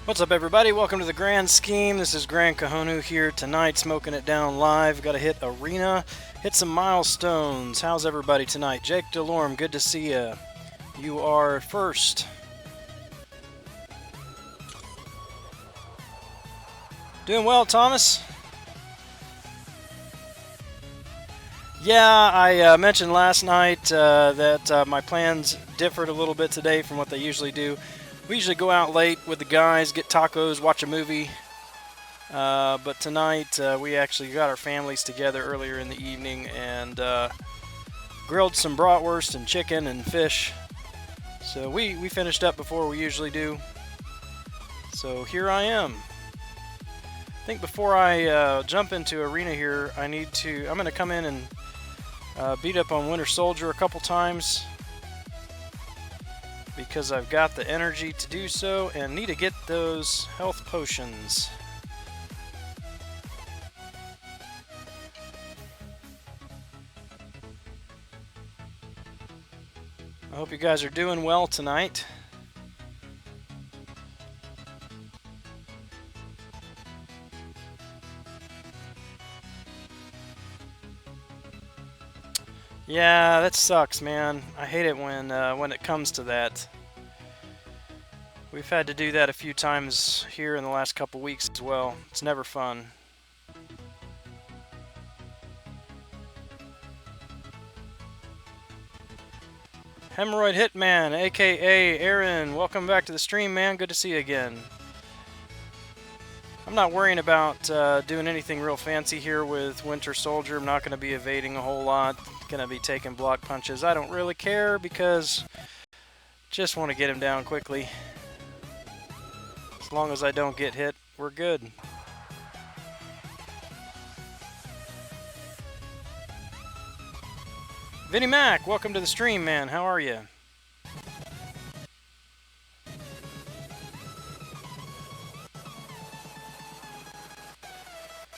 What's up, everybody? Welcome to the Grand Scheme. This is Grant Kahonu here tonight, smoking it down live. Got to hit arena, hit some milestones. How's everybody tonight? Jake DeLorme, good to see you. You are first. Doing well, Thomas? Yeah, I mentioned last night that my plans differed a little bit today from what they usually do. We usually go out late with the guys, get tacos, watch a movie. But tonight we actually got our families together earlier in the evening and grilled some bratwurst and chicken and fish. So we finished up before we usually do. So here I am. I think before I jump into arena here, I'm going to come in and beat up on Winter Soldier a couple times, because I've got the energy to do so and need to get those health potions. I hope you guys are doing well tonight. Yeah, that sucks, man. I hate it when it comes to that. We've had to do that a few times here in the last couple weeks as well. It's never fun. Hemorrhoid Hitman, aka Aaron, welcome back to the stream, man. Good to see you again. I'm not worrying about doing anything real fancy here with Winter Soldier. I'm not going to be evading a whole lot. Going to be taking block punches. I don't really care because just want to get him down quickly. As long as I don't get hit, we're good. Vinnie Mac, welcome to the stream, man. How are you?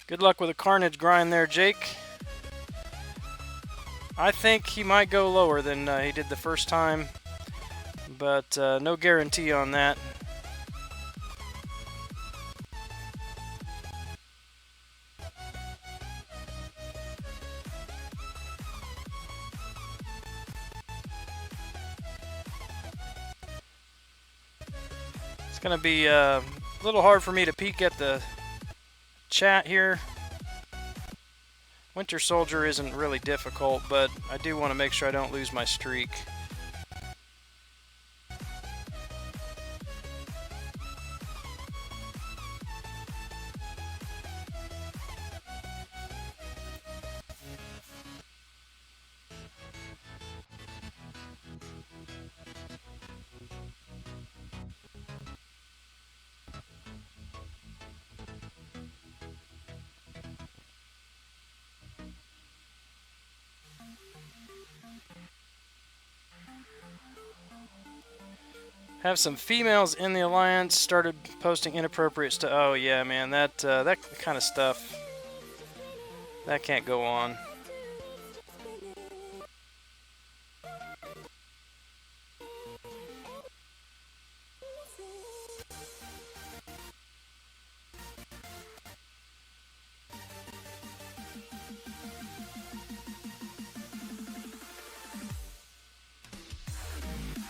Good luck with a Carnage grind there, Jake. I think he might go lower than he did the first time, but no guarantee on that. It's going to be a little hard for me to peek at the chat here. Winter Soldier isn't really difficult, but I do want to make sure I don't lose my streak. Have some females in the alliance started posting inappropriate stuff. Oh yeah, man, that kind of stuff, that can't go on.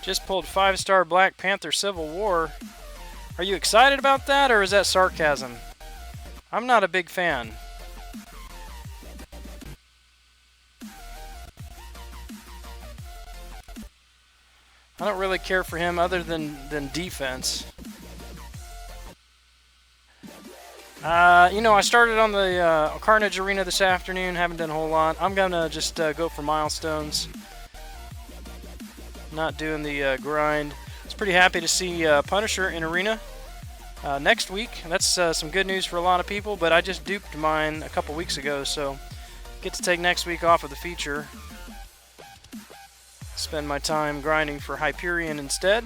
Just pulled 5-star Black Panther Civil War. Are you excited about that, or is that sarcasm? I'm not a big fan. I don't really care for him other than defense. You know, I started on the Carnage Arena this afternoon. Haven't done a whole lot. I'm gonna just go for milestones. Not doing the grind. I was pretty happy to see Punisher in Arena next week. That's some good news for a lot of people, but I just duped mine a couple weeks ago, so get to take next week off of the feature. Spend my time grinding for Hyperion instead.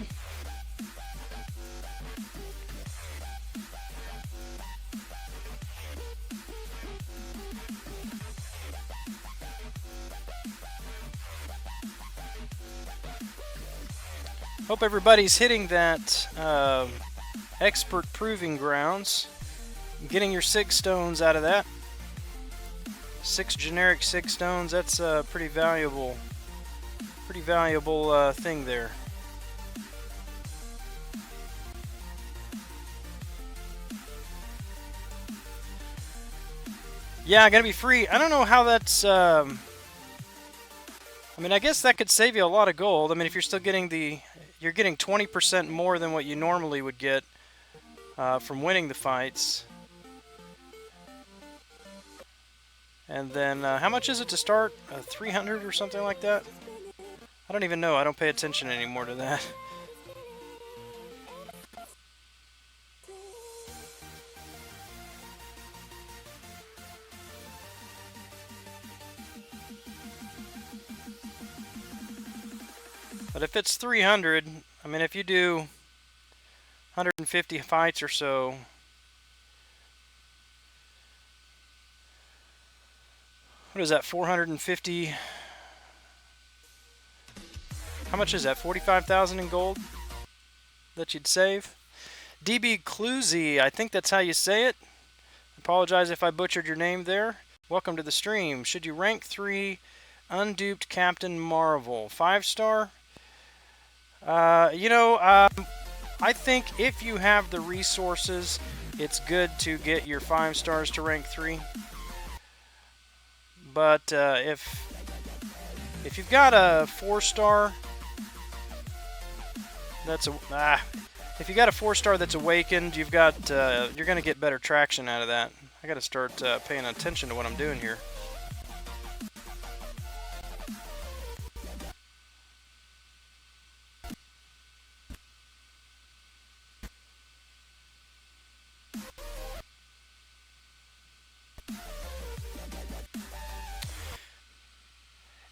Hope everybody's hitting that Expert Proving Grounds. Getting your 6 stones out of that. 6 generic 6 stones. That's a pretty valuable thing there. Yeah, gonna be free. I don't know how that's. I mean, I guess that could save you a lot of gold. I mean, if you're still getting you're getting 20% more than what you normally would get from winning the fights. And then, how much is it to start? 300 or something like that? I don't even know. I don't pay attention anymore to that. But if it's 300, I mean, if you do 150 fights or so, what is that, 450? How much is that, 45,000 in gold that you'd save? DB Cluzy, I think that's how you say it. Apologize if I butchered your name there. Welcome to the stream. Should you rank 3 unduped Captain Marvel? 5-star? I think if you have the resources, it's good to get your 5 stars to rank 3. But if you've got a 4-star, if you got a 4-star that's awakened, you're gonna get better traction out of that. I gotta start paying attention to what I'm doing here.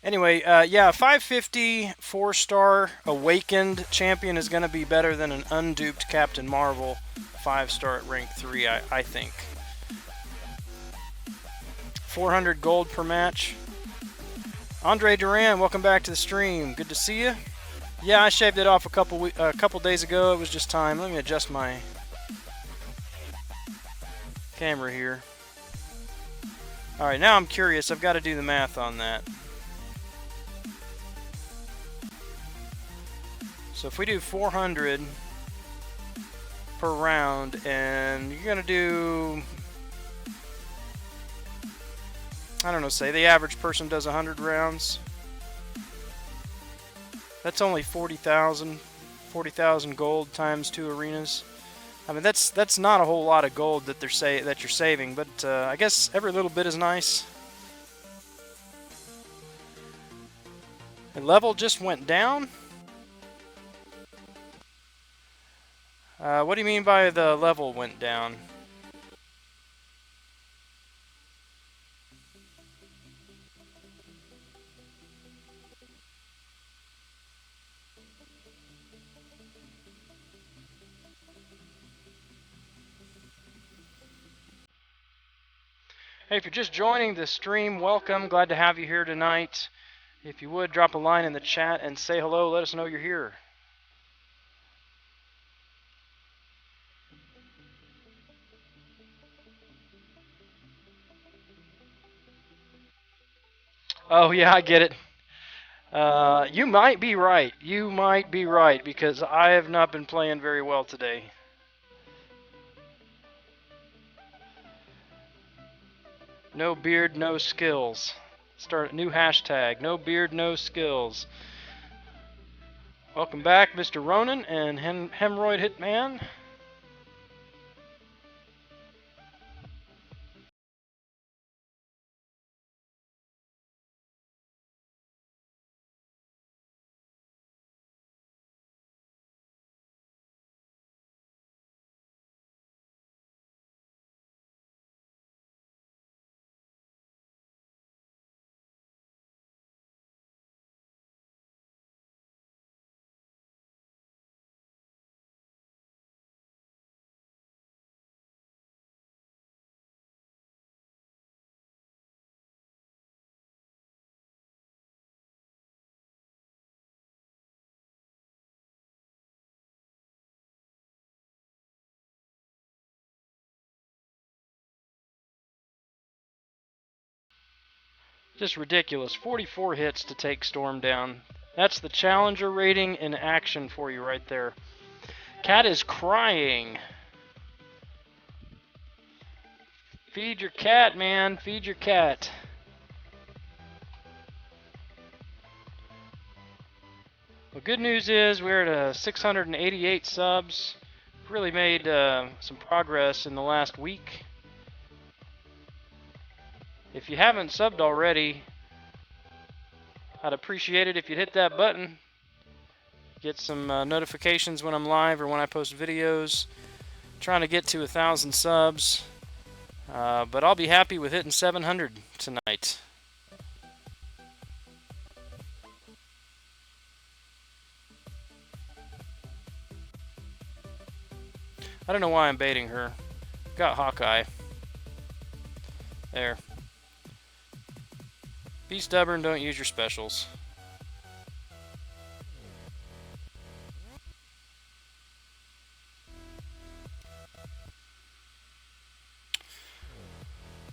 Anyway, yeah, 550 4-star awakened champion is going to be better than an unduped Captain Marvel 5-star at rank 3, I think. 400 gold per match. Andre Duran, welcome back to the stream. Good to see you. Yeah, I shaved it off a couple days ago. It was just time. Let me adjust my camera here. All right, now I'm curious. I've got to do the math on that. So if we do 400 per round, and you're gonna do, I don't know, say the average person does 100 rounds. That's only 40,000 gold times 2 arenas. I mean, that's not a whole lot of gold that you're saving, but I guess every little bit is nice. The level just went down. What do you mean by the level went down? Hey, if you're just joining the stream, welcome. Glad to have you here tonight. If you would, drop a line in the chat and say hello. Let us know you're here. Oh, yeah, I get it. You might be right. You might be right, because I have not been playing very well today. No beard, no skills. Start a new hashtag. No beard, no skills. Welcome back, Mr. Ronan and Hemorrhoid Hitman. Just ridiculous. 44 hits to take Storm down. That's the Challenger rating in action for you right there. Cat is crying. Feed your cat, man. Feed your cat. Well, good news is we're at 688 subs. Really made some progress in the last week. If you haven't subbed already, I'd appreciate it if you'd hit that button. Get some notifications when I'm live or when I post videos. Trying to get to 1,000 subs. But I'll be happy with hitting 700 tonight. I don't know why I'm baiting her. Got Hawkeye. There. Be stubborn, don't use your specials.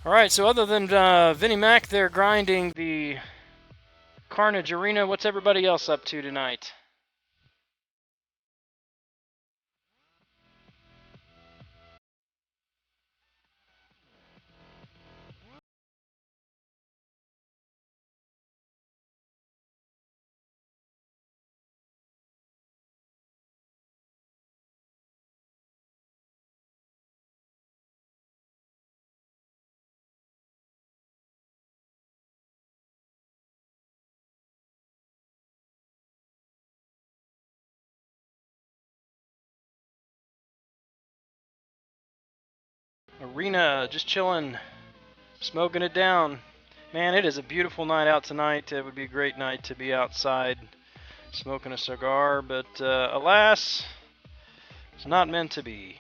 Alright, so other than Vinnie Mac there grinding the Carnage Arena, what's everybody else up to tonight? Arena, just chilling, smoking it down. Man, it is a beautiful night out tonight. It would be a great night to be outside smoking a cigar, but alas, it's not meant to be.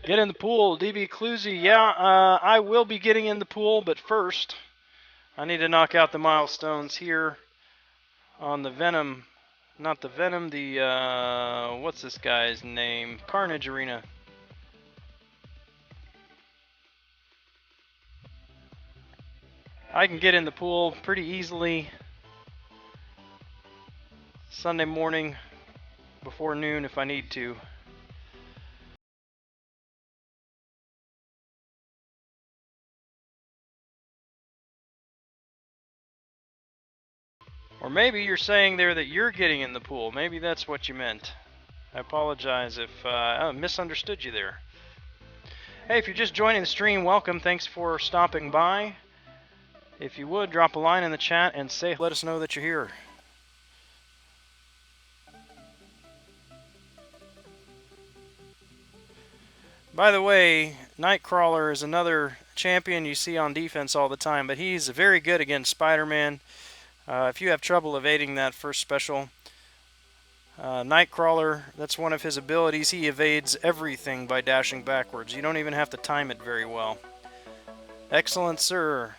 Get in the pool, DB Cluzy. Yeah, I will be getting in the pool, but first, I need to knock out the milestones here on the Venom. Not the Venom, the, what's this guy's name? Carnage Arena. I can get in the pool pretty easily Sunday morning before noon if I need to. Or maybe you're saying there that you're getting in the pool. Maybe that's what you meant. I apologize if I misunderstood you there. Hey, if you're just joining the stream, welcome. Thanks for stopping by. If you would, drop a line in the chat and let us know that you're here. By the way, Nightcrawler is another champion you see on defense all the time, but he's very good against Spider-Man. If you have trouble evading that first special, Nightcrawler, that's one of his abilities. He evades everything by dashing backwards. You don't even have to time it very well. Excellent, sir.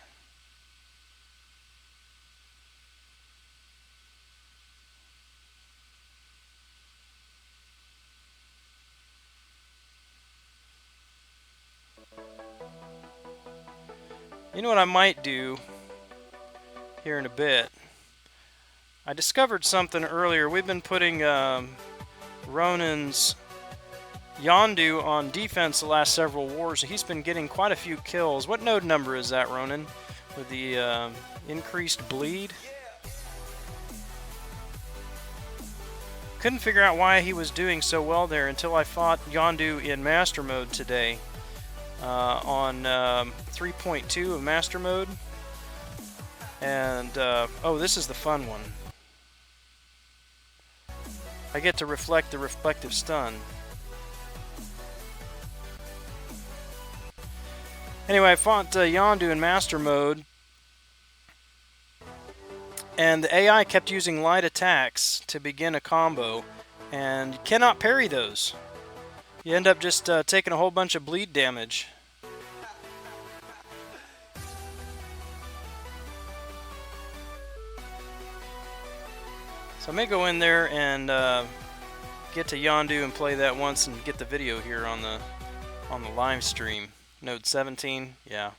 You know what I might do here in a bit? I discovered something earlier. We've been putting Ronin's Yondu on defense the last several wars. He's been getting quite a few kills. What node number is that, Ronin? With the increased bleed? Couldn't figure out why he was doing so well there until I fought Yondu in Master Mode today. On 3.2 of Master Mode. And, oh, this is the fun one. I get to reflect the reflective stun. Anyway, I fought Yondu in Master Mode. And the AI kept using light attacks to begin a combo. And you cannot parry those. You end up just taking a whole bunch of bleed damage. So I may go in there and get to Yondu and play that once and get the video here on the live stream. Node 17, yeah.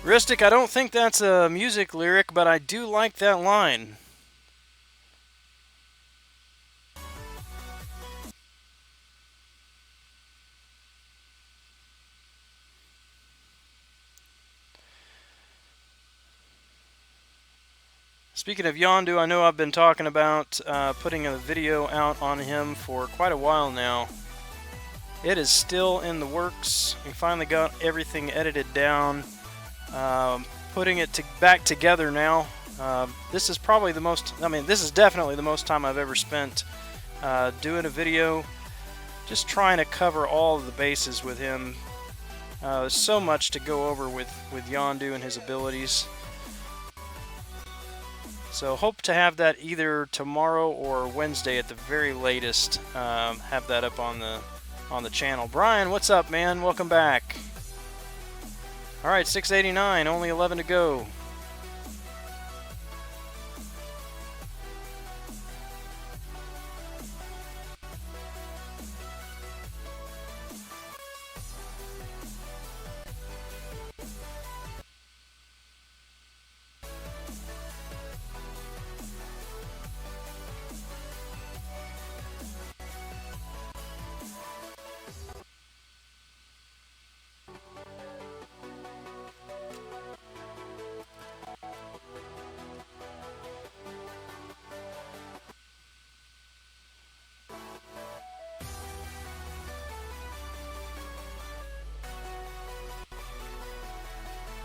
Ristic, I don't think that's a music lyric, but I do like that line. Speaking of Yondu, I know I've been talking about putting a video out on him for quite a while now. It is still in the works. We finally got everything edited down. Putting it back together now. This is probably the most, this is definitely the most time I've ever spent doing a video. Just trying to cover all of the bases with him. There's so much to go over with Yondu and his abilities. So hope to have that either tomorrow or Wednesday at the very latest. Have that up on the channel. Brian, what's up, man? Welcome back. All right, 689, only 11 to go.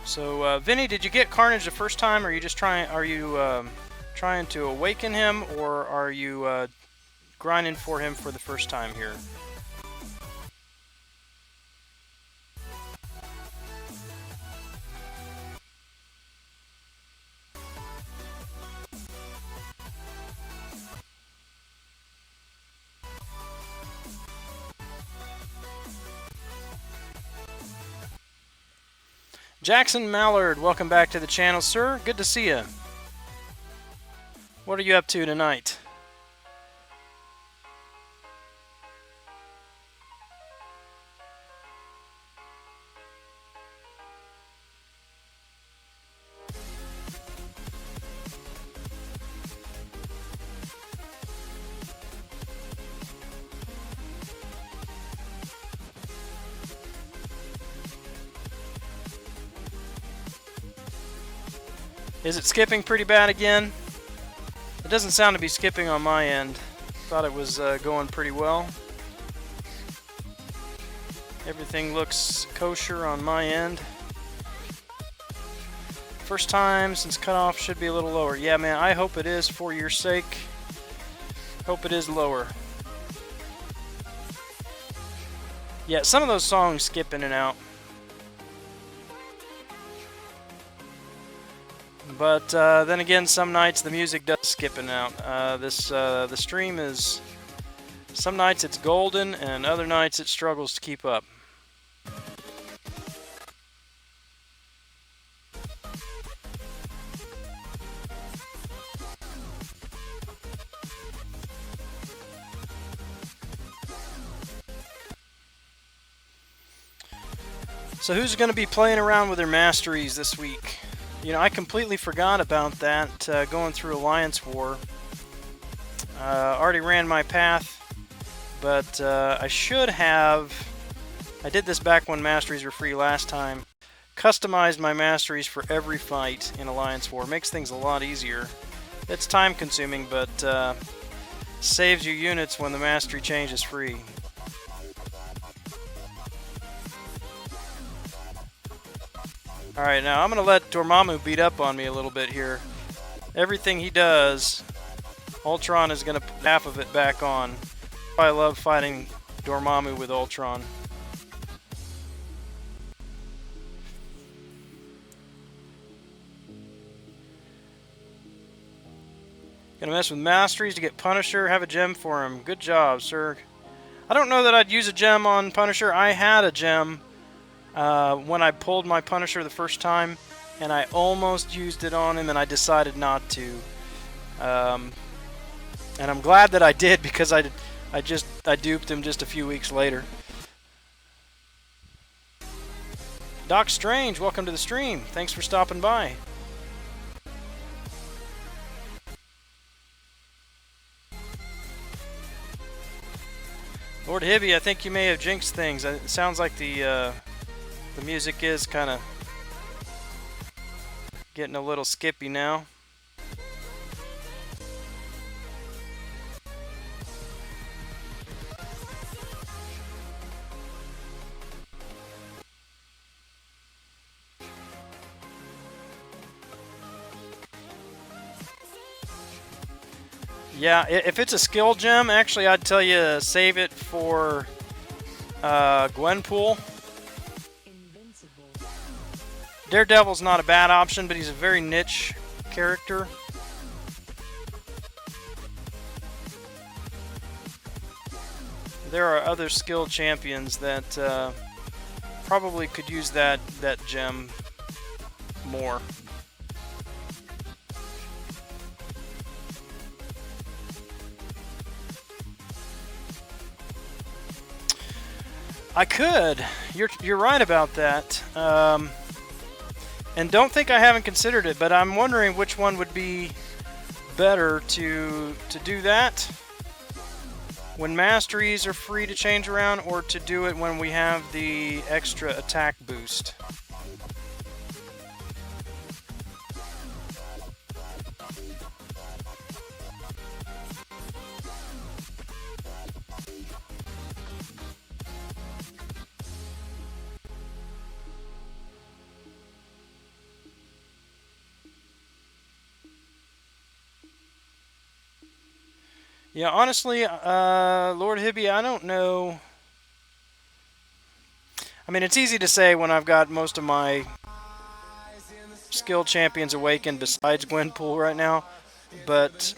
So, Vinny, did you get Carnage the first time? Are you just trying? Are you trying to awaken him, or are you grinding for him for the first time here? Jackson Mallard, welcome back to the channel, sir. Good to see you. What are you up to tonight? Is it skipping pretty bad again? It doesn't sound to be skipping on my end. Thought it was going pretty well. Everything looks kosher on my end. First time since cutoff, should be a little lower. Yeah, man, I hope it is for your sake. Hope it is lower. Yeah, some of those songs skip in and out. But then again, some nights the music does skip in and out. The stream is, some nights it's golden, and other nights it struggles to keep up. So who's going to be playing around with their masteries this week? You know, I completely forgot about that going through Alliance War. Already ran my path, but I should have, I did this back when masteries were free last time, customized my masteries for every fight in Alliance War. Makes things a lot easier. It's time consuming, but saves you units when the mastery change is free. Alright, now I'm going to let Dormammu beat up on me a little bit here. Everything he does, Ultron is going to put half of it back on. I love fighting Dormammu with Ultron. Gonna mess with masteries to get Punisher, have a gem for him. Good job, sir. I don't know that I'd use a gem on Punisher. I had a gem when I pulled my Punisher the first time, and I almost used it on him, and I decided not to. And I'm glad that I did, because I duped him just a few weeks later. Doc Strange, welcome to the stream. Thanks for stopping by. Lord Hibby, I think you may have jinxed things. It sounds like the music is kind of getting a little skippy now. Yeah, if it's a skill gem, actually I'd tell you save it for Gwenpool. Daredevil's not a bad option, but he's a very niche character. There are other skill champions that probably could use that gem more. I could. You're right about that. And don't think I haven't considered it, but I'm wondering which one would be better to do that when masteries are free to change around, or to do it when we have the extra attack boost. Yeah, honestly, Lord Hibby, I don't know. I mean, it's easy to say when I've got most of my skill champions awakened besides Gwenpool right now, but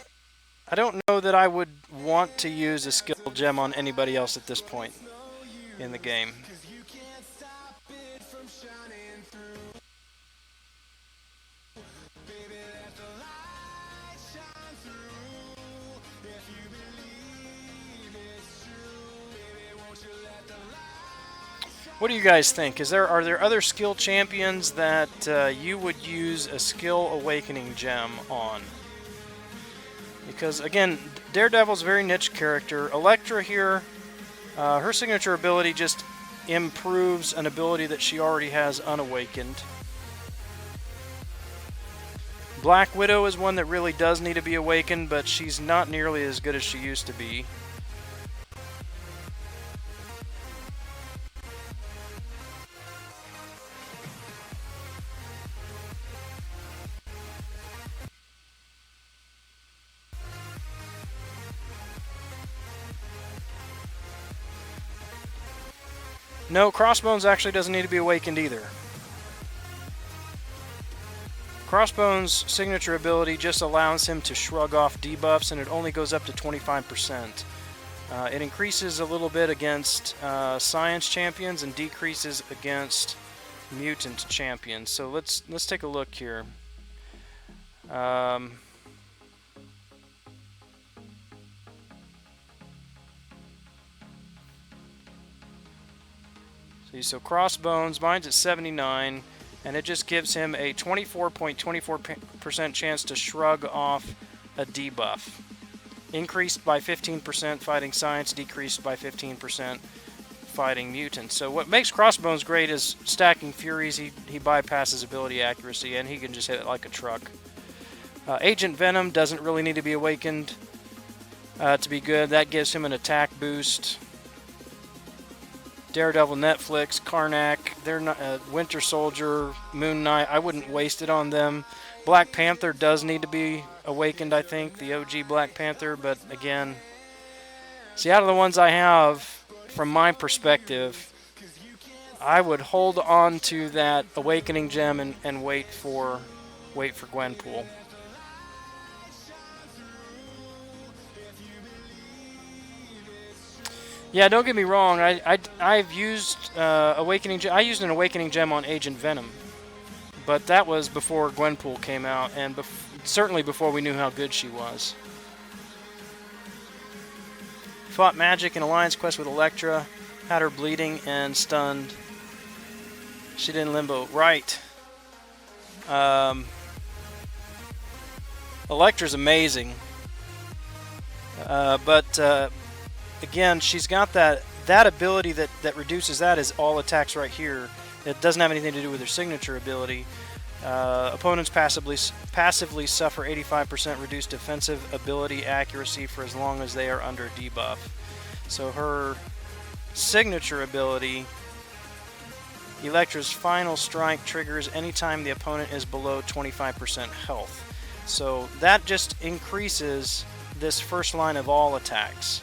I don't know that I would want to use a skill gem on anybody else at this point in the game. What do you guys think? Are there other skill champions that you would use a skill awakening gem on? Because again, Daredevil's a very niche character. Elektra here, her signature ability just improves an ability that she already has unawakened. Black Widow is one that really does need to be awakened, but she's not nearly as good as she used to be. No, Crossbones actually doesn't need to be awakened either. Crossbones' signature ability just allows him to shrug off debuffs, and it only goes up to 25%. It increases a little bit against science champions and decreases against mutant champions. So let's take a look here. So Crossbones, mine's at 79, and it just gives him a 24.24% chance to shrug off a debuff. Increased by 15% fighting science, decreased by 15% fighting mutants. So what makes Crossbones great is stacking Furies. He bypasses ability accuracy, and he can just hit it like a truck. Agent Venom doesn't really need to be awakened to be good. That gives him an attack boost. Daredevil, Netflix, Karnak, they're not, Winter Soldier, Moon Knight, I wouldn't waste it on them. Black Panther does need to be awakened, I think, the OG Black Panther, but again, see, out of the ones I have, from my perspective, I would hold on to that awakening gem and wait for Gwenpool. Yeah, don't get me wrong. I've used Awakening Gem. I used an Awakening Gem on Agent Venom, but that was before Gwenpool came out, and certainly before we knew how good she was. Fought Magic in Alliance Quest with Elektra, had her bleeding and stunned. She didn't limbo. Right. Elektra's amazing. But again, she's got that ability that reduces that is all attacks right here. It doesn't have anything to do with her signature ability. Opponents passively suffer 85% reduced defensive ability accuracy for as long as they are under debuff. So her signature ability, Elektra's Final Strike, triggers anytime the opponent is below 25% health. So that just increases this first line of all attacks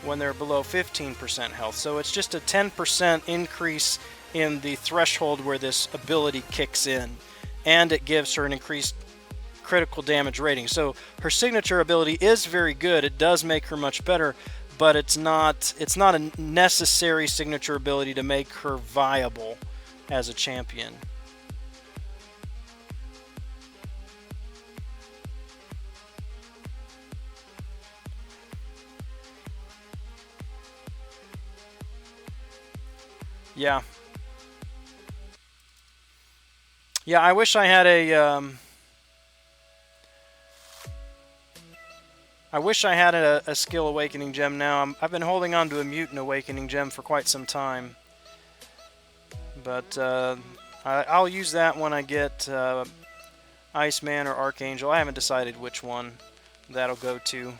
when they're below 15% health. So it's just a 10% increase in the threshold where this ability kicks in, and it gives her an increased critical damage rating. So her signature ability is very good. It does make her much better, but it's not a necessary signature ability to make her viable as a champion. Yeah. Yeah, I wish I had a skill Awakening Gem now. I've been holding on to a Mutant Awakening Gem for quite some time. But I'll use that when I get Iceman or Archangel. I haven't decided which one that'll go to.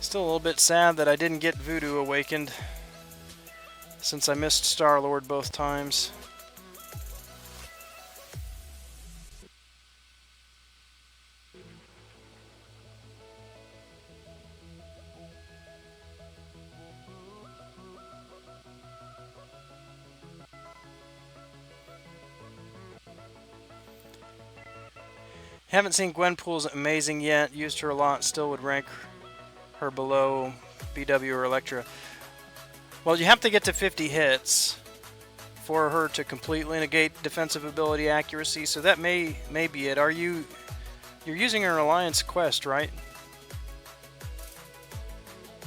Still a little bit sad that I didn't get Voodoo awakened, since I missed Star-Lord both times. Haven't seen Gwenpool's amazing yet. Used her a lot. Still would rank her below BW or Elektra. Well, you have to get to 50 hits for her to completely negate defensive ability accuracy, so that may be it. You're using her Alliance quest, right?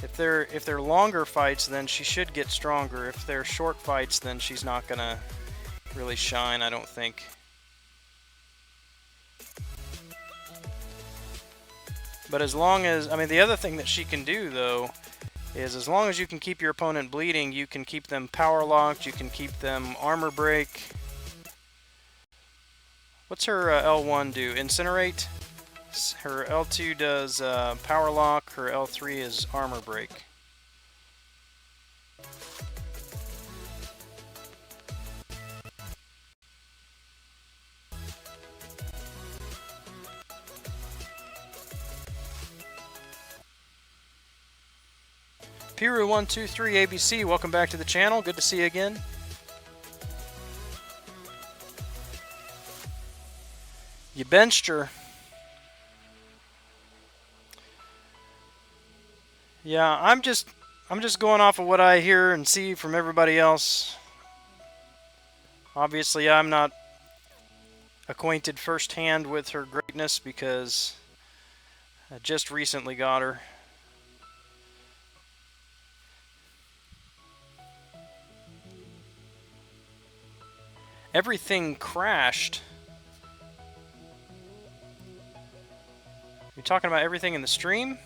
If they're longer fights, then she should get stronger. If they're short fights, then she's not gonna really shine, I don't think. But as long as, I mean, the other thing that she can do, though, is as long as you can keep your opponent bleeding, you can keep them power locked, you can keep them armor break. What's her L1 do? Incinerate? Her L2 does power lock, her L3 is armor break. Piru123 ABC, welcome back to the channel. Good to see you again. You benched her. Yeah, I'm just going off of what I hear and see from everybody else. Obviously, I'm not acquainted firsthand with her greatness because I just recently got her. Everything crashed. You talking about everything in the stream?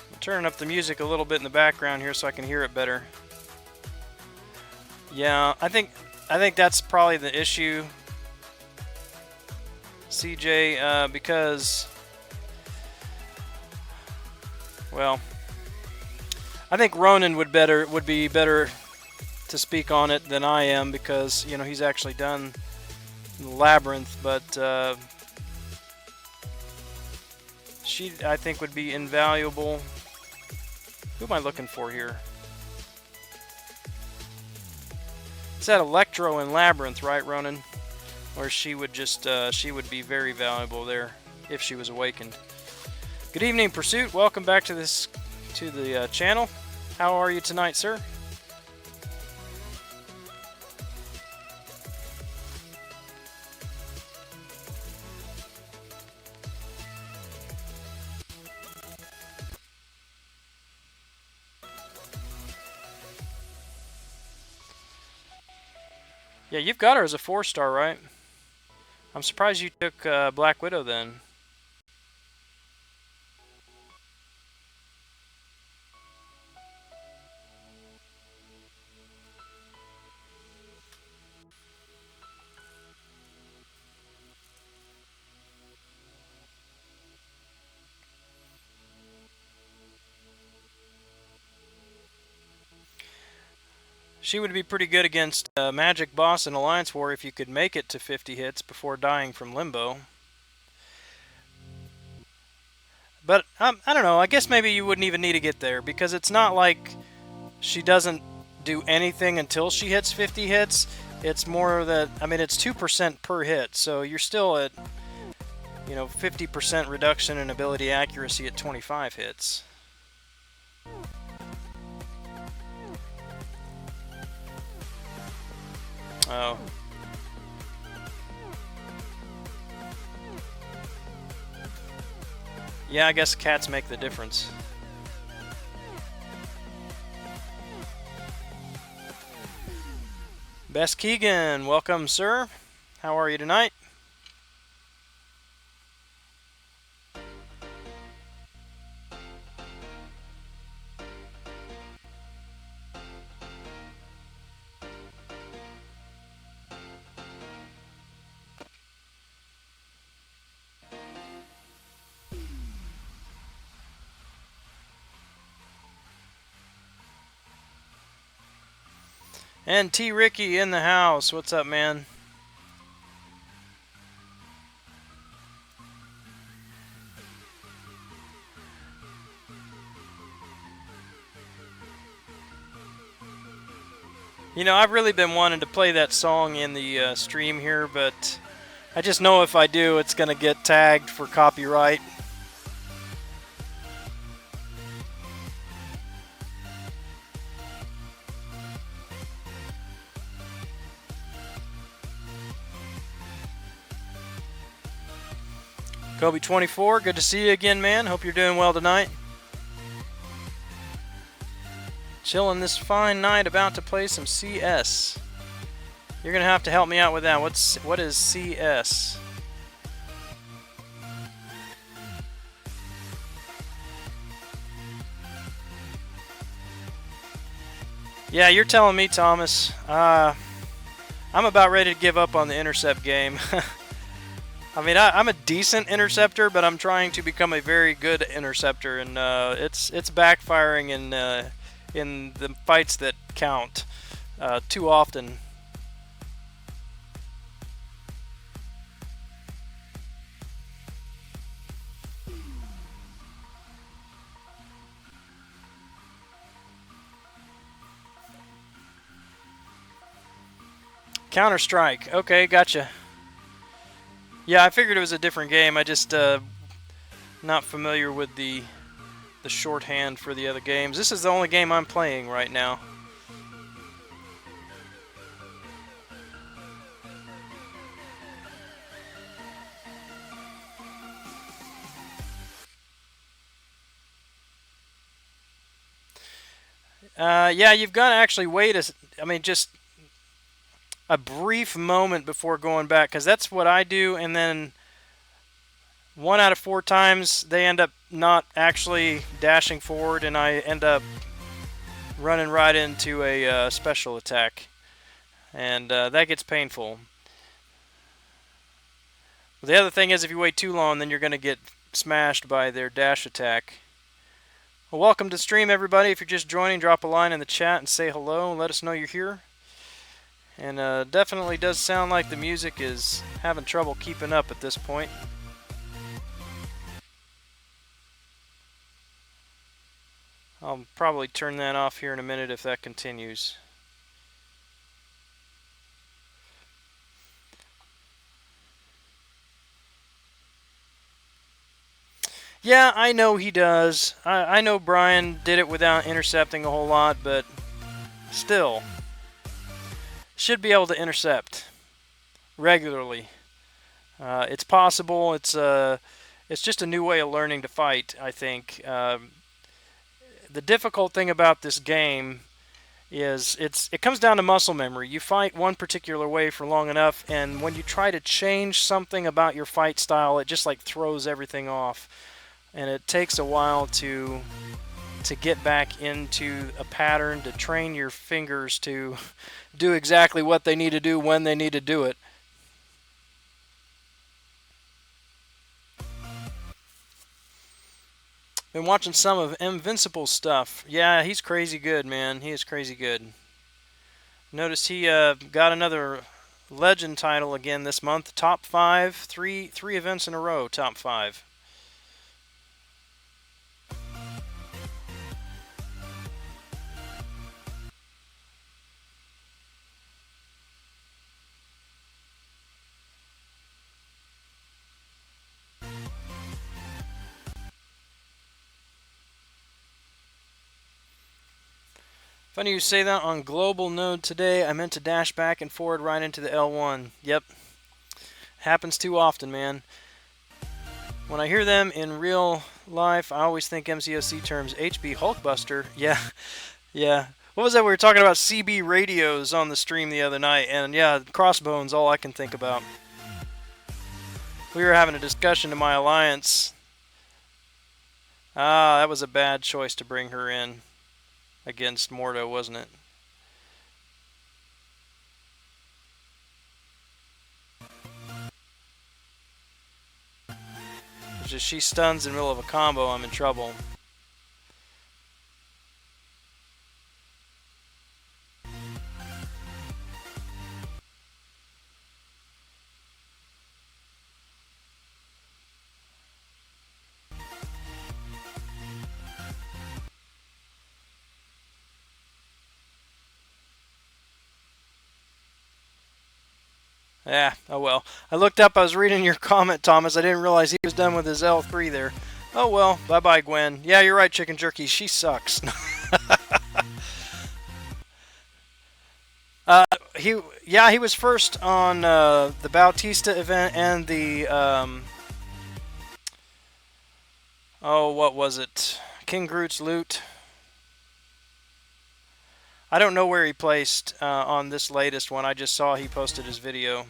I'm turning up the music a little bit in the background here so I can hear it better. Yeah, I think that's probably the issue, CJ, because Well, I think Ronan would be better to speak on it than I am because he's actually done Labyrinth, but she I think would be invaluable. Who am I looking for here? It's that Electro in Labyrinth, right, Ronan? Where she would she would be very valuable there if she was awakened. Good evening, Pursuit. Welcome back to the channel. How are you tonight, sir? Yeah, you've got her as a 4-star, right? I'm surprised you took Black Widow then. She would be pretty good against Magic Boss and Alliance War if you could make it to 50 hits before dying from Limbo. But I don't know, I guess maybe you wouldn't even need to get there because it's not like she doesn't do anything until she hits 50 hits. It's more that, I mean, it's 2% per hit, so you're still at, 50% reduction in ability accuracy at 25 hits. Oh. Yeah, I guess cats make the difference. Best Keegan, welcome, sir. How are you tonight? And T. Ricky in the house. What's up, man? I've really been wanting to play that song in the stream here, but I just know if I do, it's going to get tagged for copyright. Kobe24, good to see you again, man. Hope you're doing well tonight. Chilling this fine night, about to play some CS. You're gonna have to help me out with that. What is CS? Yeah, you're telling me, Thomas. I'm about ready to give up on the intercept game. I mean, I'm a decent interceptor, but I'm trying to become a very good interceptor, and it's backfiring in the fights that count too often. Counter-Strike. Okay, gotcha. Yeah, I figured it was a different game. I just not familiar with the shorthand for the other games. This is the only game I'm playing right now. Yeah, you've got to actually wait just a brief moment before going back, because that's what I do, and then 1 out of 4 times they end up not actually dashing forward, and I end up running right into a special attack, and that gets painful. The other thing is, if you wait too long, then you're going to get smashed by their dash attack. Well, welcome to stream, everybody. If you're just joining, drop a line in the chat and say hello and let us know you're here. And definitely does sound like the music is having trouble keeping up at this point. I'll probably turn that off here in a minute if that continues. Yeah, I know he does. I know Brian did it without intercepting a whole lot, but still, should be able to intercept regularly. It's possible. It's just a new way of learning to fight, I think. The difficult thing about this game is it comes down to muscle memory. You fight one particular way for long enough, and when you try to change something about your fight style, it just like throws everything off. And it takes a while to get back into a pattern, to train your fingers to do exactly what they need to do when they need to do it. Been watching some of Invincible's stuff. Yeah, he's crazy good, man. He is crazy good. Notice he got another Legend title again this month. Top 5, three events in a row, top 5. Funny you say that. On global node today, I meant to dash back and forward right into the L1. Yep. Happens too often, man. When I hear them in real life, I always think MCOC terms. HB Hulkbuster. Yeah. Yeah. What was that? We were talking about CB radios on the stream the other night, and yeah, Crossbones, all I can think about. We were having a discussion to my alliance. Ah, that was a bad choice to bring her in against Mordo, wasn't it? It's just she stuns in the middle of a combo, I'm in trouble. Yeah, oh well. I looked up, I was reading your comment, Thomas. I didn't realize he was done with his L3 there. Oh well, bye-bye, Gwen. Yeah, you're right, Chicken Jerky. She sucks. He was first on the Bautista event and the oh, what was it? King Groot's loot. I don't know where he placed on this latest one. I just saw he posted his video.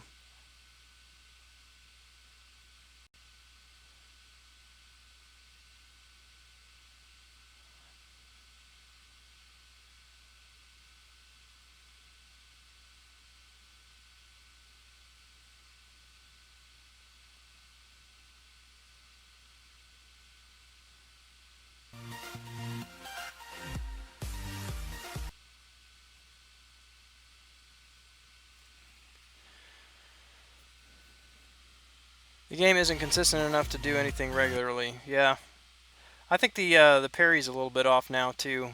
The game isn't consistent enough to do anything regularly. Yeah. I think the parry's a little bit off now, too.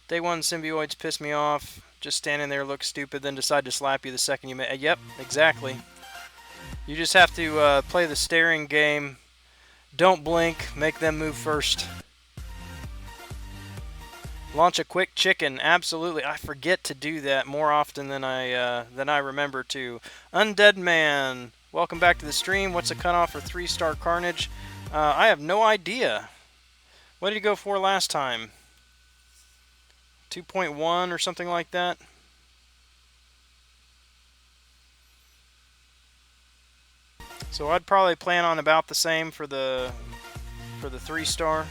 Day 1 symbioids piss me off. Just standing there look stupid, then decide to slap you the second you make. Yep, exactly. You just have to play the staring game. Don't blink. Make them move first. Launch a quick chicken. Absolutely. I forget to do that more often than I remember to. Undead Man. Welcome back to the stream. What's the cutoff for 3-star Carnage? I have no idea. What did he go for last time? 2.1 or something like that? So I'd probably plan on about the same for the 3-star. Let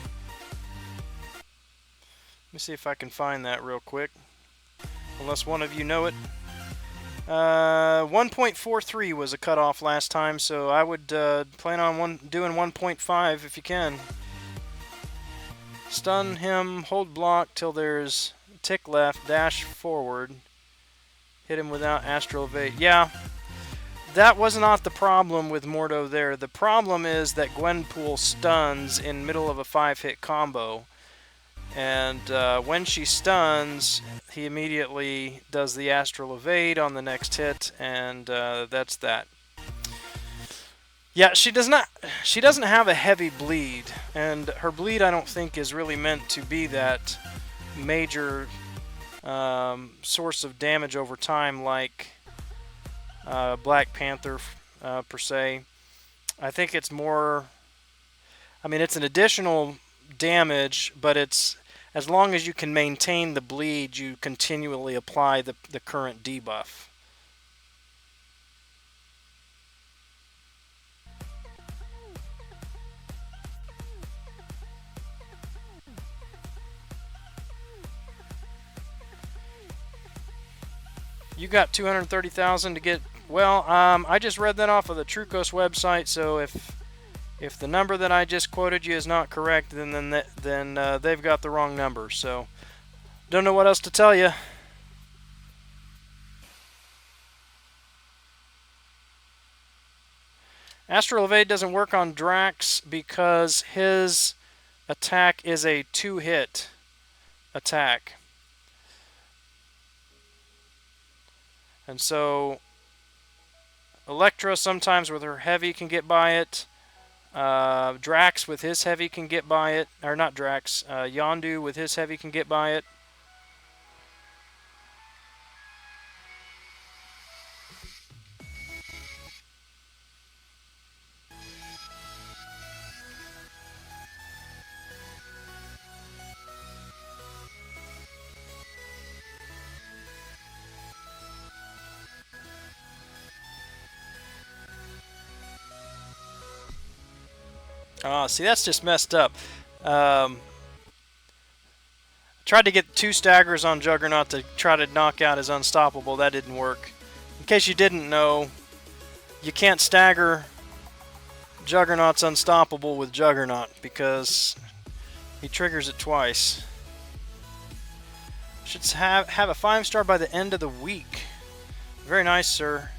me see if I can find that real quick. Unless one of you know it. 1.43 was a cutoff last time, so I would plan on doing 1.5 if you can. Stun him, hold block till there's tick left, dash forward. Hit him without astral evade. Yeah, that was not the problem with Mordo there. The problem is that Gwenpool stuns in middle of a 5-hit combo. And when she stuns, he immediately does the astral evade on the next hit, and that's that. Yeah, she doesn't have a heavy bleed, and her bleed I don't think is really meant to be that major source of damage over time like Black Panther per se. I think it's more. I mean, it's an additional damage, but it's as long as you can maintain the bleed, you continually apply the current debuff. You got 230,000 to get. Well, I just read that off of the Trucos website, so if the number that I just quoted you is not correct, then they've got the wrong number. So, don't know what else to tell you. Astral Evade doesn't work on Drax because his attack is a 2-hit attack. And so Elektra sometimes with her heavy can get by it. Drax with his heavy can get by it. Or not Drax. Yondu with his heavy can get by it. See, that's just messed up. Tried to get 2 staggers on Juggernaut to try to knock out his Unstoppable. That didn't work. In case you didn't know, you can't stagger Juggernaut's Unstoppable with Juggernaut because he triggers it twice. Should have a 5-star by the end of the week. Very nice, sir.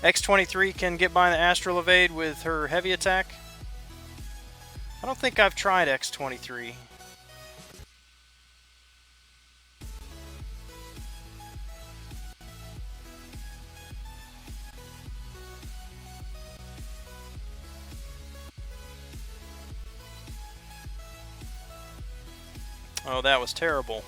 X-23 can get by the Astral Evade with her heavy attack. I don't think I've tried X-23. Oh, that was terrible.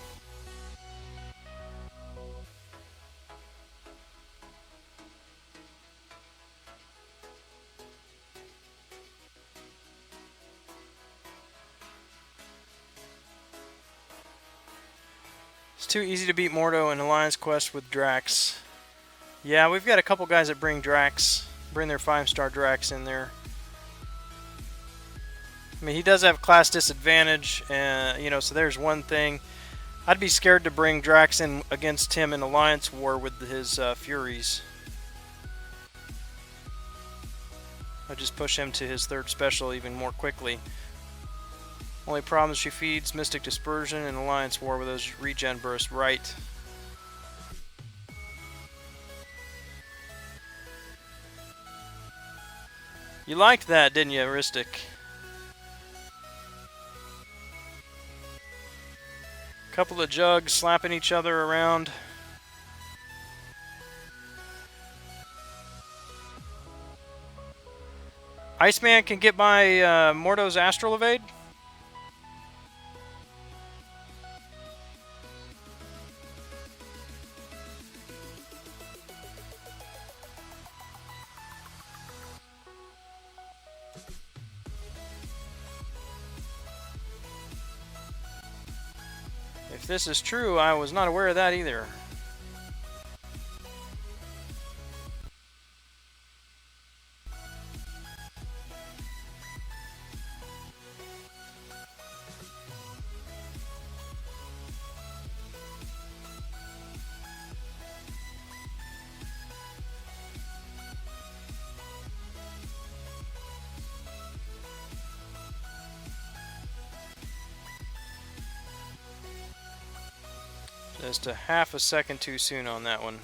It's too easy to beat Mordo in Alliance Quest with Drax. Yeah, we've got a couple guys that bring their 5-star Drax in there. I mean, he does have class disadvantage, so there's one thing. I'd be scared to bring Drax in against him in Alliance War with his Furies. I'd just push him to his 3rd special even more quickly. Only problem is she feeds Mystic Dispersion in Alliance War with those regen bursts, right? You liked that, didn't you, Aristic? Couple of jugs slapping each other around. Iceman can get by Mordo's Astral Evade. If this is true, I was not aware of that either. Just a half a second too soon on that one.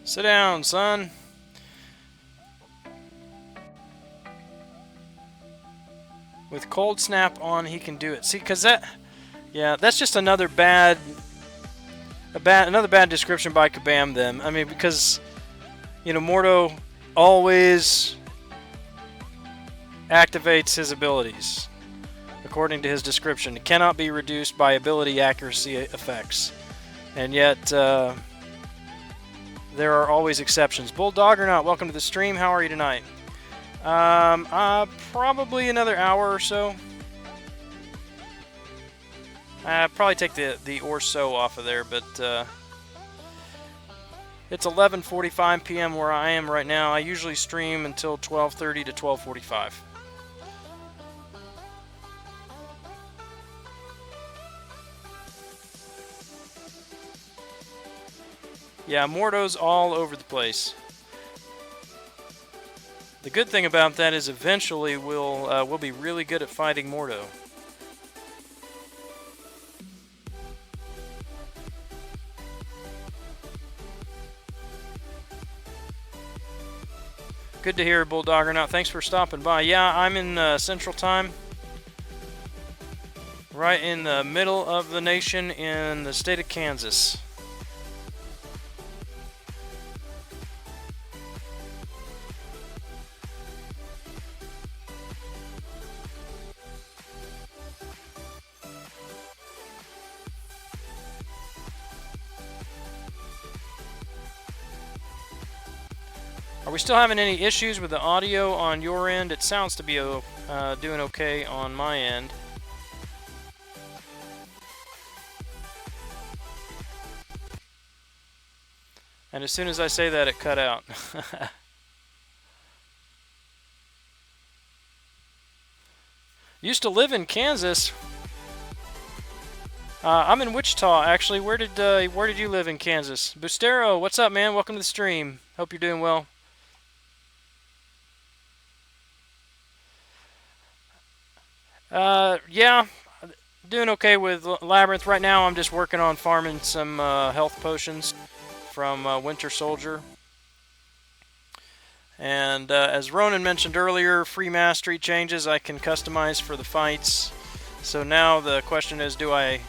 Sit down, son. With Cold Snap on, he can do it. See, because that's just another another bad description by Kabam them. I mean, because, Mordo always activates his abilities according to his description. It cannot be reduced by ability accuracy effects. And yet, there are always exceptions. Bulldog or not, welcome to the stream. How are you tonight? Probably another hour or so. Probably take the or so off of there, but it's 11:45 p.m. where I am right now. I usually stream until 12:30 to 12:45. Yeah, Mordo's all over the place. The good thing about that is eventually we'll be really good at fighting Mordo. Good to hear, Bulldog or not. Thanks for stopping by. Yeah, I'm in Central Time. Right in the middle of the nation in the state of Kansas. Are we still having any issues with the audio on your end? It sounds to be doing okay on my end. And as soon as I say that, it cut out. Used to live in Kansas. I'm in Wichita, actually. Where did you live in Kansas? Bustero, what's up, man? Welcome to the stream. Hope you're doing well. Yeah, doing okay with Labyrinth. Right now I'm just working on farming some health potions from Winter Soldier. And as Ronan mentioned earlier, free mastery changes I can customize for the fights. So now the question is, do I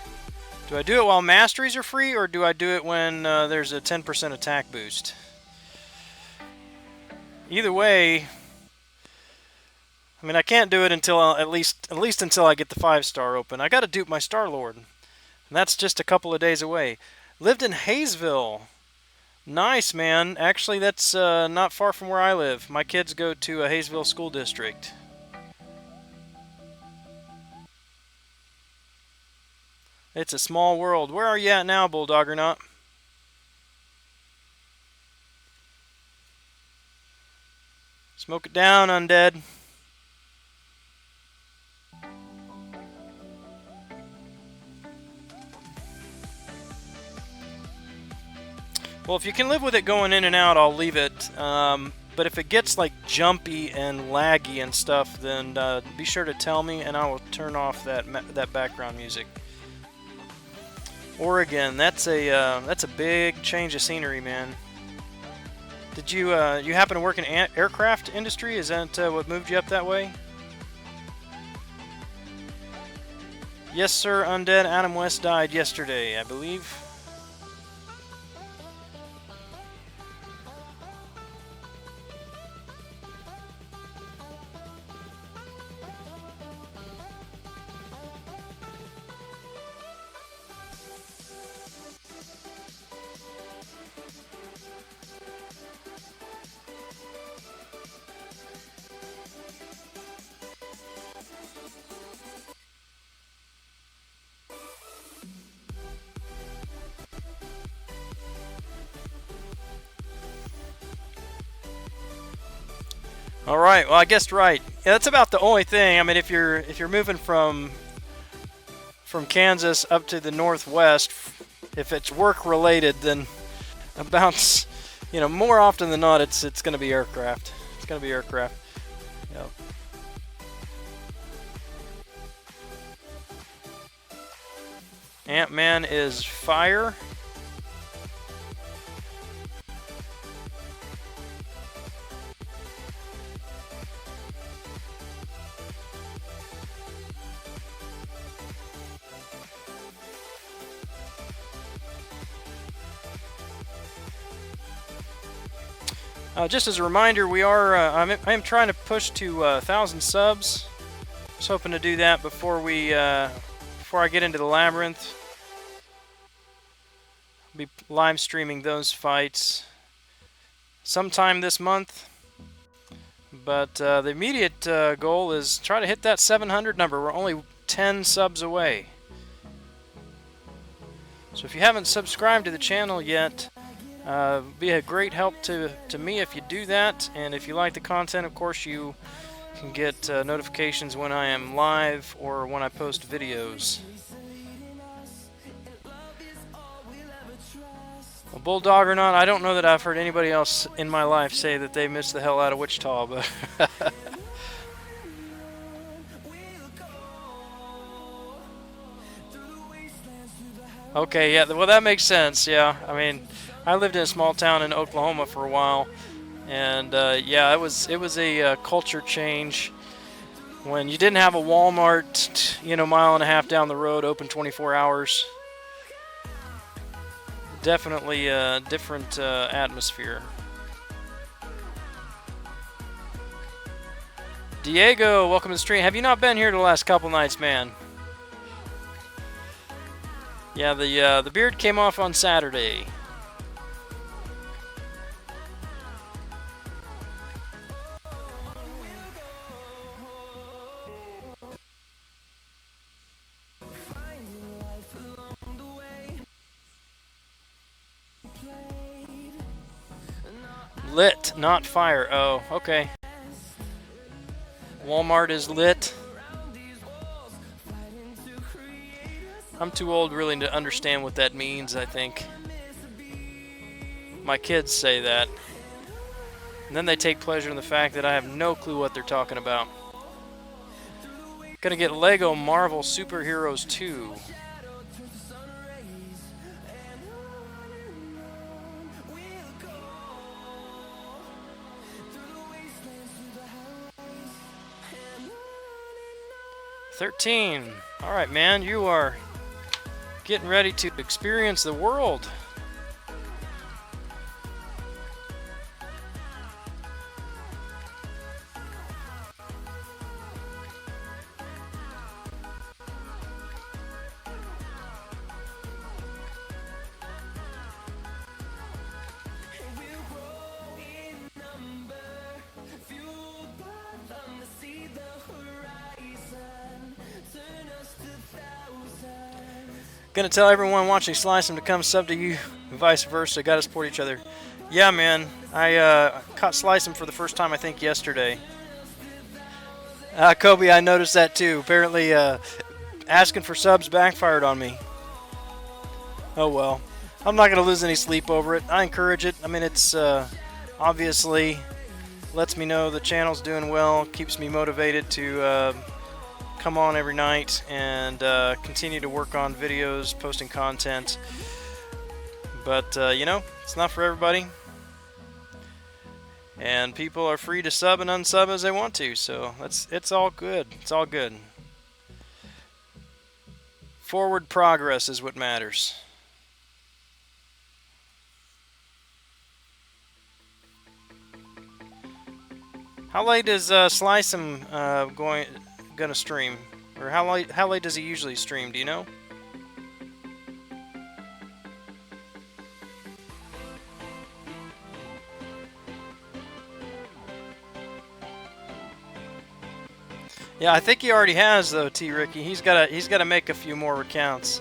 do it while masteries are free, or do I do it when there's a 10% attack boost? Either way, I mean, I can't do it until at least until I get the 5-star open. I got to dupe my Star-Lord, and that's just a couple of days away. Lived in Hayesville. Nice, man. Actually, that's not far from where I live. My kids go to a Hayesville school district. It's a small world. Where are you at now, Bulldog or not? Smoke it down, Undead. Well, if you can live with it going in and out, I'll leave it. But if it gets like jumpy and laggy and stuff, then be sure to tell me, and I will turn off that background music. Oregon, that's a big change of scenery, man. Did you happen to work in aircraft industry? Is that what moved you up that way? Yes, sir. Undead Adam West died yesterday, I believe. All right. Well, I guessed right. Yeah, that's about the only thing. I mean, if you're moving from Kansas up to the northwest, if it's work related, then about more often than not, it's going to be aircraft. It's going to be aircraft. Yep. Ant-Man is fire. Just as a reminder, we are I am trying to push to 1,000 subs. Just hoping to do that before I get into the labyrinth. I'll be live streaming those fights sometime this month. But the immediate goal is try to hit that 700 number. We're only 10 subs away. So if you haven't subscribed to the channel yet, be a great help to me if you do that. And if you like the content, of course, you can get notifications when I am live or when I post videos. Well, Bulldog or not, I don't know that I've heard anybody else in my life say that they missed the hell out of Wichita, but okay, yeah, well that makes sense. Yeah, I mean, I lived in a small town in Oklahoma for a while, and yeah, it was a culture change when you didn't have a Walmart, mile and a half down the road, open 24 hours. Definitely a different atmosphere. Diego, welcome to the stream. Have you not been here the last couple nights, man? Yeah, the beard came off on Saturday. Lit, not fire. Oh, okay. Walmart is lit. I'm too old really to understand what that means, I think. My kids say that. And then they take pleasure in the fact that I have no clue what they're talking about. Gonna get Lego Marvel Superheroes 2. $13. Alright, man, you are getting ready to experience the world. Gonna tell everyone watching Slice 'em to come sub to you, and vice versa. Gotta support each other. Yeah, man. I caught Slice 'em for the first time, I think, yesterday. Kobe, I noticed that too. Apparently, asking for subs backfired on me. Oh well. I'm not gonna lose any sleep over it. I encourage it. I mean, it's obviously lets me know the channel's doing well, keeps me motivated to come on every night and continue to work on videos, posting content. But it's not for everybody, and people are free to sub and unsub as they want to, so it's all good. It's all good. Forward progress is what matters. How late is Slice 'em gonna stream, or how late does he usually stream? Do you know? Yeah, I think he already has though, T. Ricky. He's gotta make a few more recounts.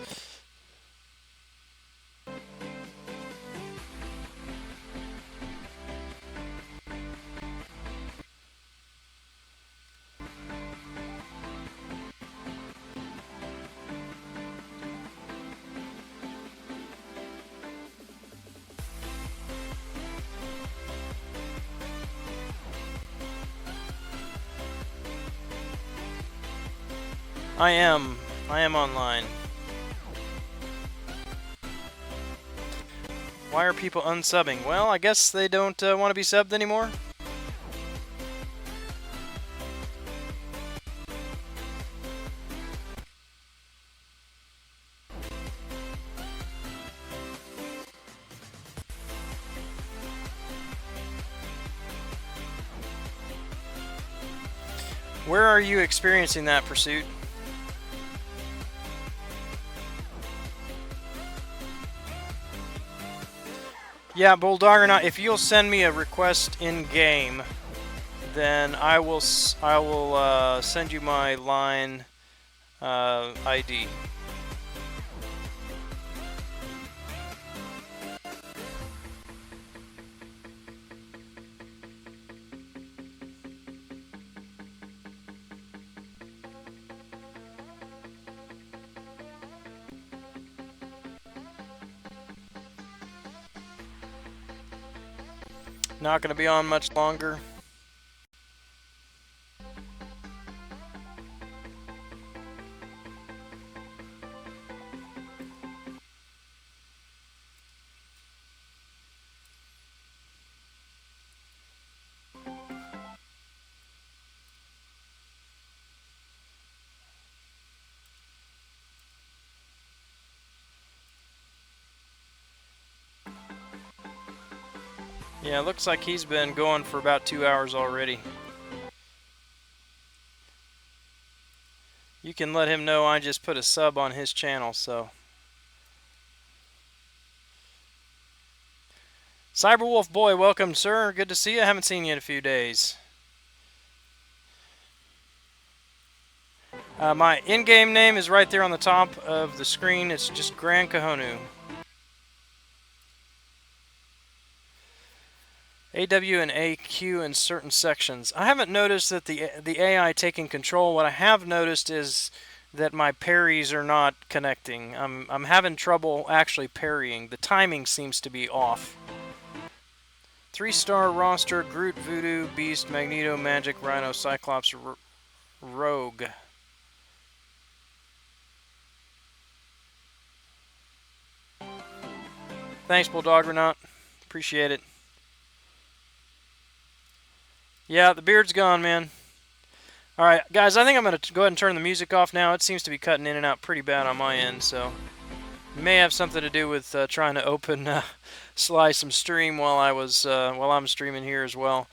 I am. I am online. Why are people unsubbing? Well, I guess they don't want to be subbed anymore. Where are you experiencing that, Pursuit? Yeah, Bulldogger, if you'll send me a request in game, then I will send you my line ID. Not going to be on much longer. Yeah, it looks like he's been going for about 2 hours already. You can let him know I just put a sub on his channel, so. Cyberwolf Boy, welcome, sir. Good to see you. I haven't seen you in a few days. My in-game name is right there on the top of the screen. It's just Gran Kahonu. AW and AQ in certain sections. I haven't noticed that the AI taking control. What I have noticed is that my parries are not connecting. I'm having trouble actually parrying. The timing seems to be off. 3-star roster: Groot, Voodoo, Beast, Magneto, Magic, Rhino, Cyclops, Rogue. Thanks, Bulldog Renault. Appreciate it. Yeah, the beard's gone, man. Alright, guys, I think I'm going to go ahead and turn the music off now. It seems to be cutting in and out pretty bad on my end, so it may have something to do with trying to open slice some stream while I'm streaming here as well.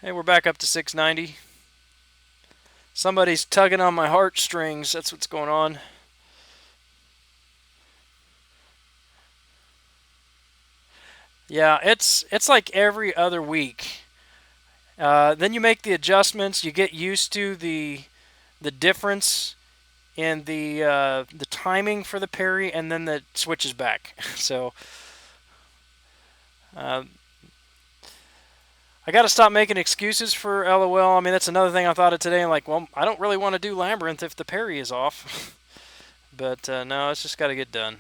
Hey, we're back up to 690. Somebody's tugging on my heartstrings. That's what's going on. Yeah, it's like every other week. Then you make the adjustments. You get used to the difference in the timing for the parry, and then it switches back. So I got to stop making excuses for LOL. I mean, that's another thing I thought of today. I'm like, well, I don't really want to do Labyrinth if the parry is off. But no, it's just got to get done.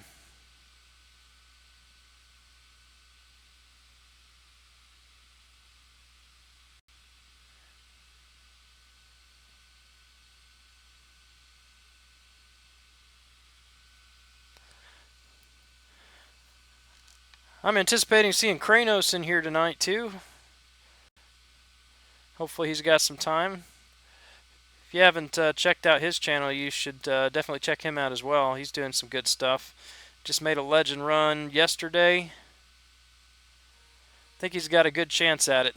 I'm anticipating seeing Kranos in here tonight, too. Hopefully he's got some time. If you haven't checked out his channel, you should definitely check him out as well. He's doing some good stuff. Just made a legend run yesterday. I think he's got a good chance at it.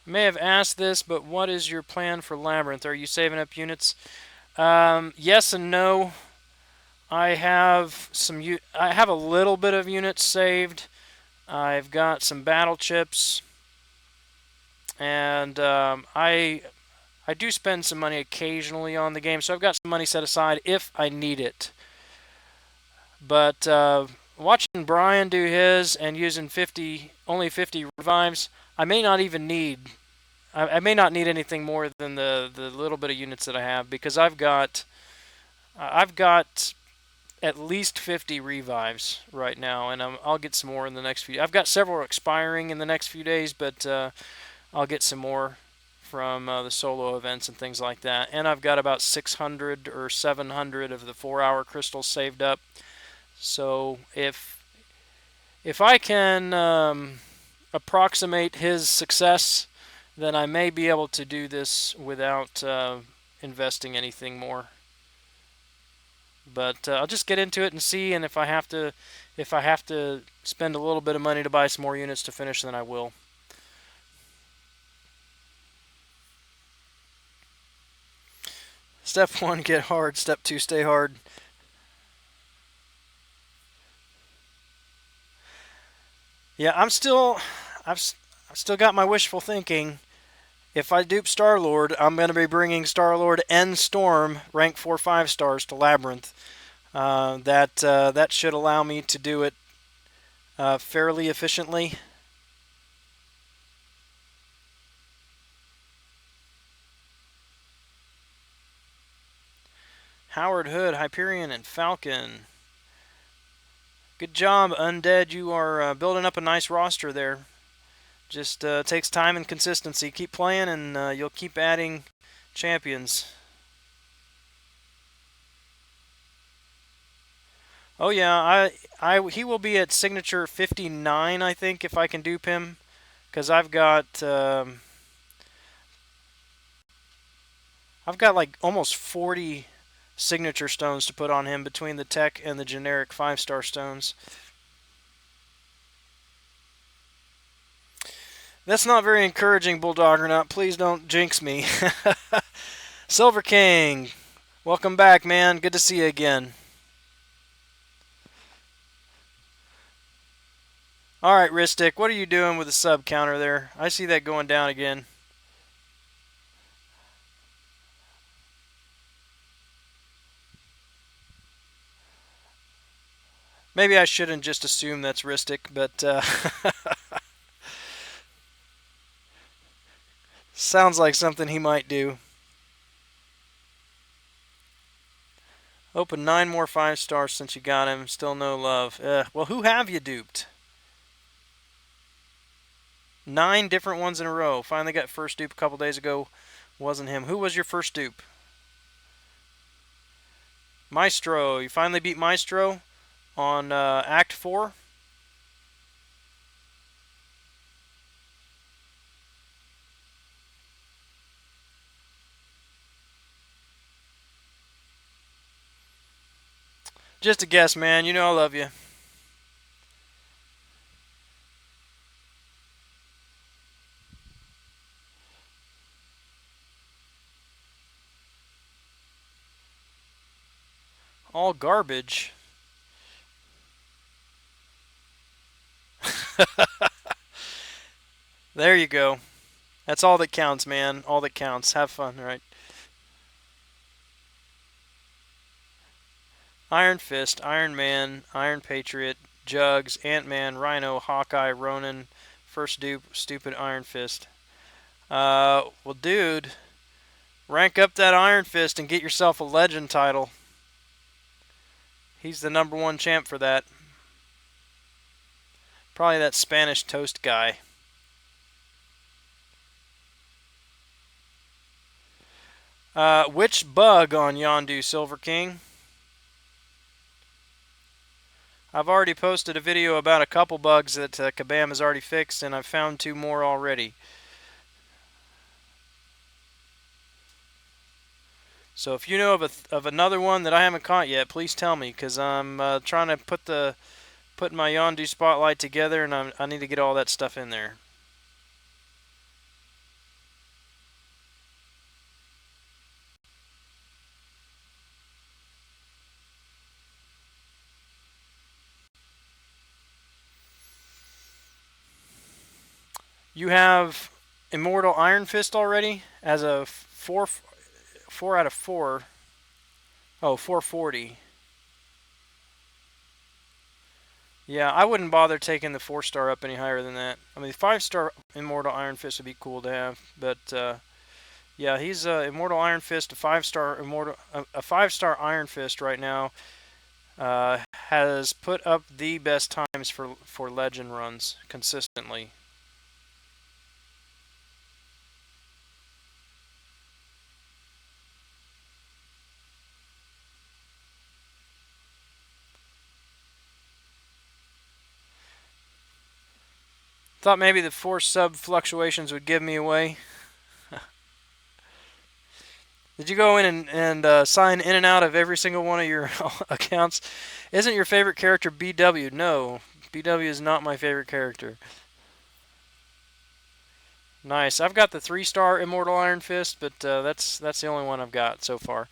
I may have asked this, but what is your plan for Labyrinth? Are you saving up units? Yes and no. I have a little bit of units saved. I've got some battle chips, and I do spend some money occasionally on the game, so I've got some money set aside if I need it. But watching Brian do his and using 50 only 50 revives. I may not even need. I may not need anything more than the little bit of units that I have because I've got at least 50 revives right now, and I'll get some more in the next few. I've got several expiring in the next few days, but I'll get some more from the solo events and things like that. And I've got about 600 or 700 of the 4-hour crystals saved up. So if I can approximate his success, then I may be able to do this without investing anything more. But I'll just get into it and see, and if I have to spend a little bit of money to buy some more units to finish, then I will. Step 1, get hard. Step 2, stay hard. Yeah, I've still got my wishful thinking. If I dupe Star-Lord, I'm going to be bringing Star-Lord and Storm, rank 4 5 stars, to Labyrinth. That should allow me to do it fairly efficiently. Howard Hood, Hyperion, and Falcon. Good job, Undead. You are building up a nice roster there. Just takes time and consistency. Keep playing, and you'll keep adding champions. Oh yeah, he will be at signature 59, I think, if I can dupe him, because I've got like almost 40 signature stones to put on him between the tech and the generic 5-star stones. That's not very encouraging, Bulldoggernaut. Please don't jinx me. Silver King, welcome back, man. Good to see you again. Alright, Ristic, what are you doing with the sub counter there? I see that going down again. Maybe I shouldn't just assume that's Ristic, but sounds like something he might do. Open 9 more 5 stars since you got him. Still no love. Well, who have you duped? 9 different ones in a row. Finally got first dupe a couple days ago. Wasn't him. Who was your first dupe? Maestro. You finally beat Maestro on Act 4. Just a guess, man. You know I love you. All garbage. There you go. That's all that counts, man. All that counts. Have fun, right? Iron Fist, Iron Man, Iron Patriot, Jugs, Ant-Man, Rhino, Hawkeye, Ronin. First dupe, stupid Iron Fist. Well, dude, rank up that Iron Fist and get yourself a Legend title. He's the #1 champ for that. Probably that Spanish toast guy. Which bug on Yondu, Silver King? I've already posted a video about a couple bugs that Kabam has already fixed, and I've found 2 more already. So if you know of another one that I haven't caught yet, please tell me, because I'm trying to put my Yondu spotlight together, and I need to get all that stuff in there. You have Immortal Iron Fist already as a 4 out of 4. Oh, 440. Yeah, I wouldn't bother taking the 4-star up any higher than that. I mean, 5-star Immortal Iron Fist would be cool to have, but yeah, he's Immortal Iron Fist, a 5-star Iron Fist right now. Has put up the best times for Legend runs consistently. Thought maybe the 4 sub fluctuations would give me away. Did you go in and sign in and out of every single one of your accounts? Isn't your favorite character BW? No, BW is not my favorite character. Nice. I've got the 3-star Immortal Iron Fist, but that's the only one I've got so far.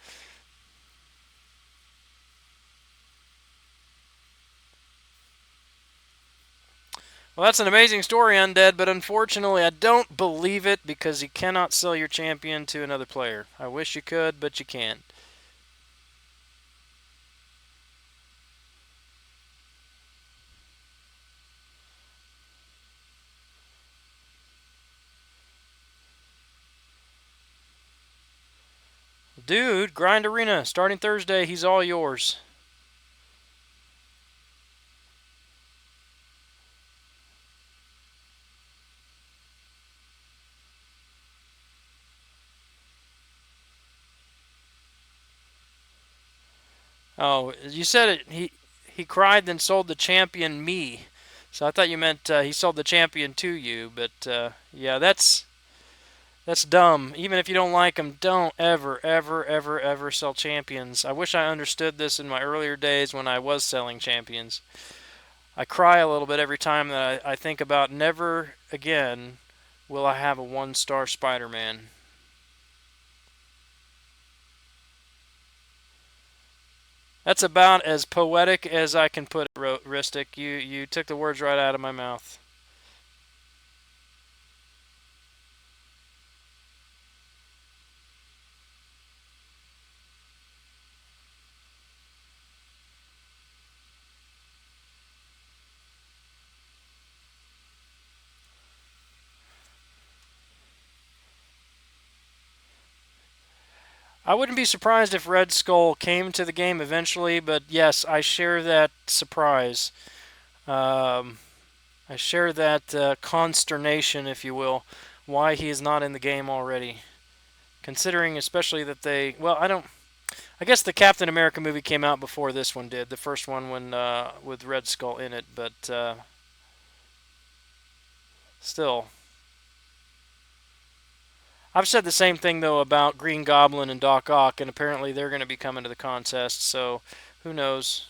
Well, that's an amazing story, Undead, but unfortunately I don't believe it because you cannot sell your champion to another player. I wish you could, but you can't. Dude, Grind Arena, starting Thursday, he's all yours. Oh, you said it. He cried, then sold the champion me. So I thought you meant he sold the champion to you. But yeah, that's dumb. Even if you don't like them, don't ever, ever, ever, ever sell champions. I wish I understood this in my earlier days when I was selling champions. I cry a little bit every time that I think about never again will I have a 1-star Spider-Man. That's about as poetic as I can put it, Ristic. You took the words right out of my mouth. I wouldn't be surprised if Red Skull came to the game eventually, but yes, I share that surprise. Um, I share that consternation, if you will, why he is not in the game already. Considering, especially that they, well, I don't. I guess the Captain America movie came out before this one did, the first one when with Red Skull in it, but still. I've said the same thing though about Green Goblin and Doc Ock, and apparently they're going to be coming to the contest. So who knows?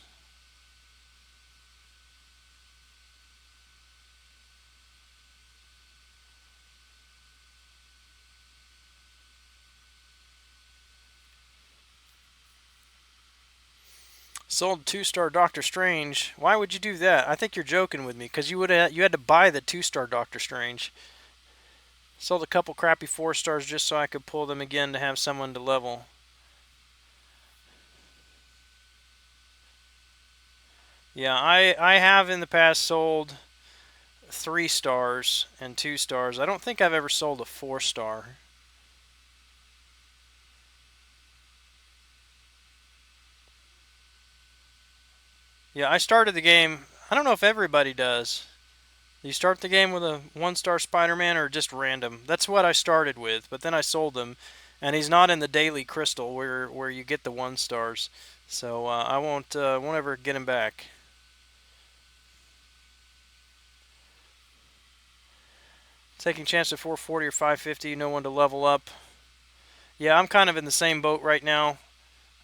Sold 2-star Doctor Strange. Why would you do that? I think you're joking with me because you had to buy the 2-star Doctor Strange. Sold a couple crappy 4-stars just so I could pull them again to have someone to level. Yeah, I have in the past sold 3 stars and 2 stars. I don't think I've ever sold a 4-star. Yeah, I started the game. I don't know if everybody does. You start the game with a 1-star Spider-Man or just random. That's what I started with, but then I sold him, and he's not in the daily crystal where you get the 1 stars. So I won't ever get him back. Taking chance at 440 or 550, no one to level up. Yeah, I'm kind of in the same boat right now.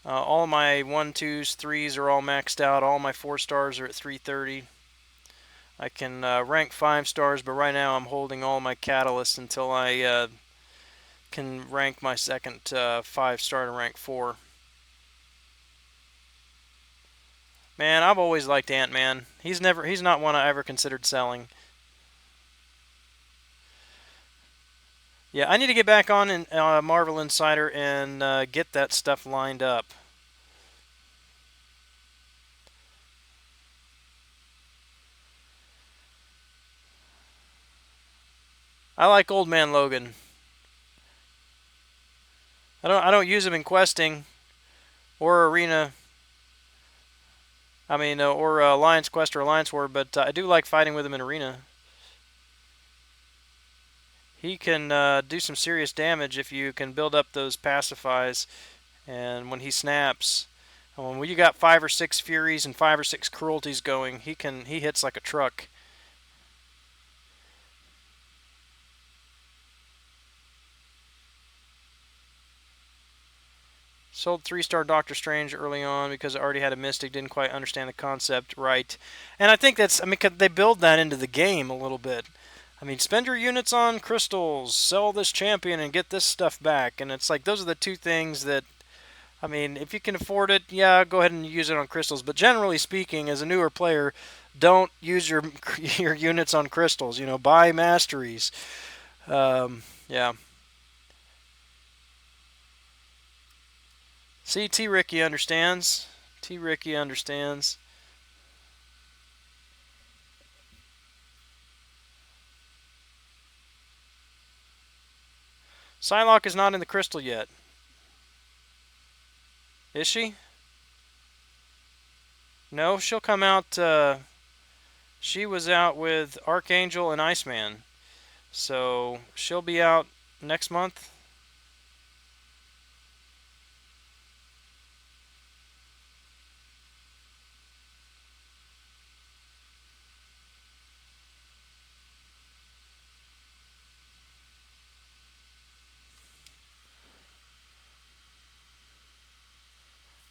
All my 1s, 2s, 3s are all maxed out. All my 4-stars are at 330. I can rank 5-stars, but right now I'm holding all my catalysts until I can rank my second 5-star to rank 4. Man, I've always liked Ant-Man. He's not one I ever considered selling. Yeah, I need to get back on in Marvel Insider and get that stuff lined up. I like Old Man Logan. I don't use him in questing or arena. I mean, or Alliance Quest or Alliance War, but I do like fighting with him in arena. He can do some serious damage if you can build up those pacifies, and when he snaps, when you got 5 or 6 Furies and 5 or 6 Cruelties going, he hits like a truck. Sold 3-star Doctor Strange early on because I already had a Mystic, didn't quite understand the concept right. And I think that's, I mean, they build that into the game a little bit. I mean, spend your units on crystals, sell this champion, and get this stuff back. And it's like, those are the two things that, I mean, if you can afford it, yeah, go ahead and use it on crystals. But generally speaking, as a newer player, don't use your your units on crystals. You know, buy masteries. Yeah. See, T. Ricky understands. T. Ricky understands. Psylocke is not in the crystal yet. Is she? No, she'll come out. She was out with Archangel and Iceman. So she'll be out next month.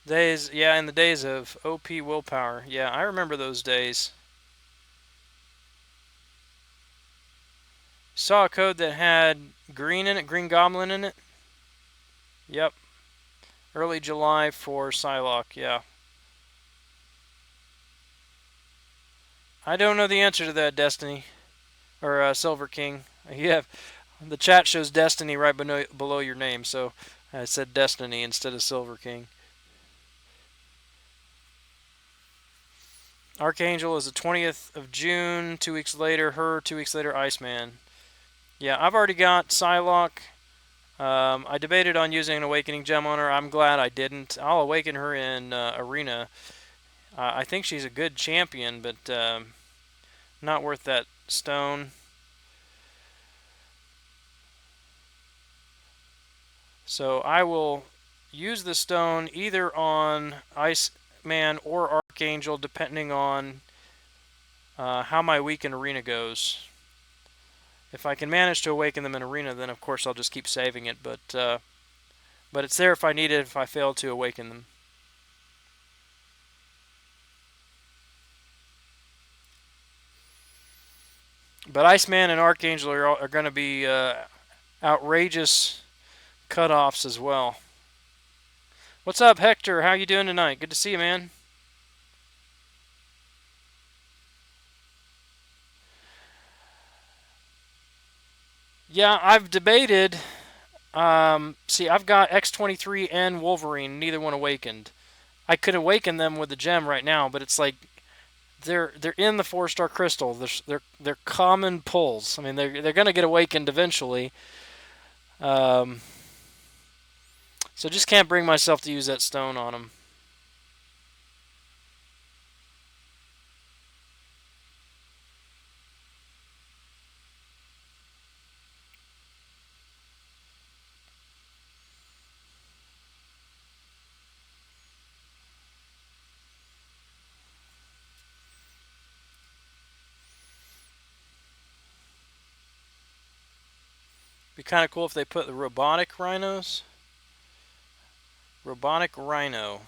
Days, yeah, in the days of OP Willpower. Yeah, I remember those days. Saw a code that had green in it, Green Goblin in it. Yep. Early July for Psylocke, yeah. I don't know the answer to that, Destiny. Or Silver King. Yeah, the chat shows Destiny right below your name, so I said Destiny instead of Silver King. Archangel is the 20th of June. 2 weeks later, her. 2 weeks later, Iceman. Yeah, I've already got Psylocke. I debated on using an Awakening Gem on her. I'm glad I didn't. I'll awaken her in Arena. I think she's a good champion, but not worth that stone. So I will use the stone either on Iceman or Archangel, depending on how my week in Arena goes. If I can manage to awaken them in Arena, then of course I'll just keep saving it, but it's there if I need it if I fail to awaken them. But Iceman and Archangel are going to be outrageous cutoffs as well. What's up, Hector? How you doing tonight? Good to see you, man. Yeah, I've debated. See, I've got X-23 and Wolverine, neither one awakened. I could awaken them with the gem right now, but it's like they're in the 4-star crystal. They're common pulls. I mean, they're gonna get awakened eventually. So just can't bring myself to use that stone on them. Be kind of cool if they put the robotic rhinos. Robotic rhino.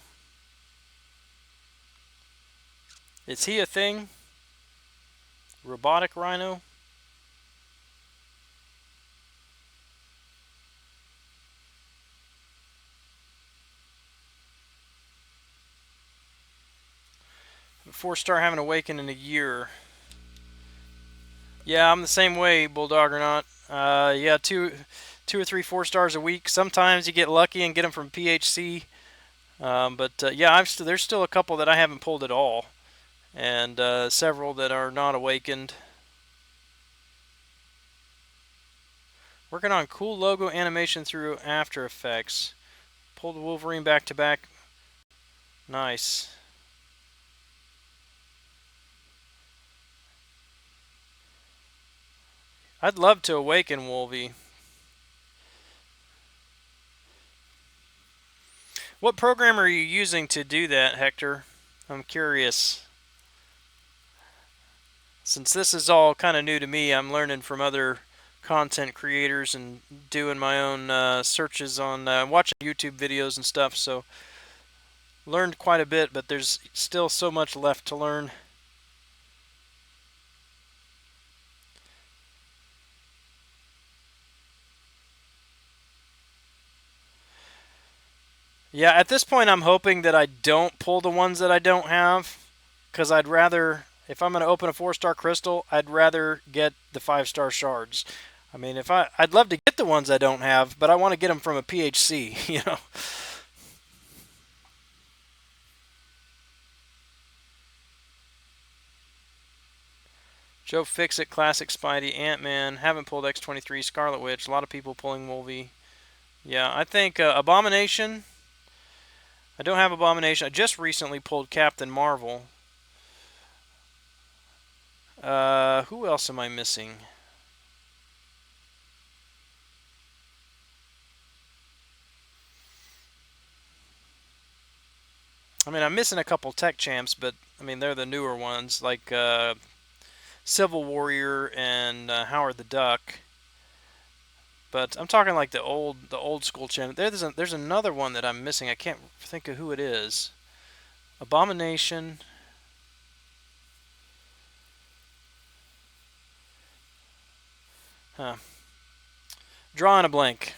Is he a thing? Robotic rhino? Four-star haven't awakened in a year. Yeah, I'm the same way, Bulldog or not. Yeah, two or three 4-stars a week. Sometimes you get lucky and get them from PHC. But yeah, there's still a couple that I haven't pulled at all, and several that are not awakened. Working on cool logo animation through After Effects. Pulled Wolverine back to back. Nice. I'd love to awaken Wolvie. What program are you using to do that, Hector? I'm curious. Since this is all kind of new to me, I'm learning from other content creators and doing my own searches on watching YouTube videos and stuff. So learned quite a bit, but there's still so much left to learn. Yeah, at this point, I'm hoping that I don't pull the ones that I don't have, because I'd rather, if I'm going to open a 4-star crystal, I'd rather get the 5-star shards. I mean, I'd love to get the ones I don't have, but I want to get them from a PHC, you know. Joe Fixit, Classic Spidey, Ant-Man, haven't pulled X-23, Scarlet Witch, a lot of people pulling Wolvie. Yeah, I think Abomination. I don't have Abomination. I just recently pulled Captain Marvel. Who else am I missing? I mean, I'm missing a couple tech champs, but I mean, they're the newer ones, like Civil Warrior and Howard the Duck. But I'm talking like the old school champ. There's another one that I'm missing. I can't think of who it is. Abomination. Huh. Drawing a blank.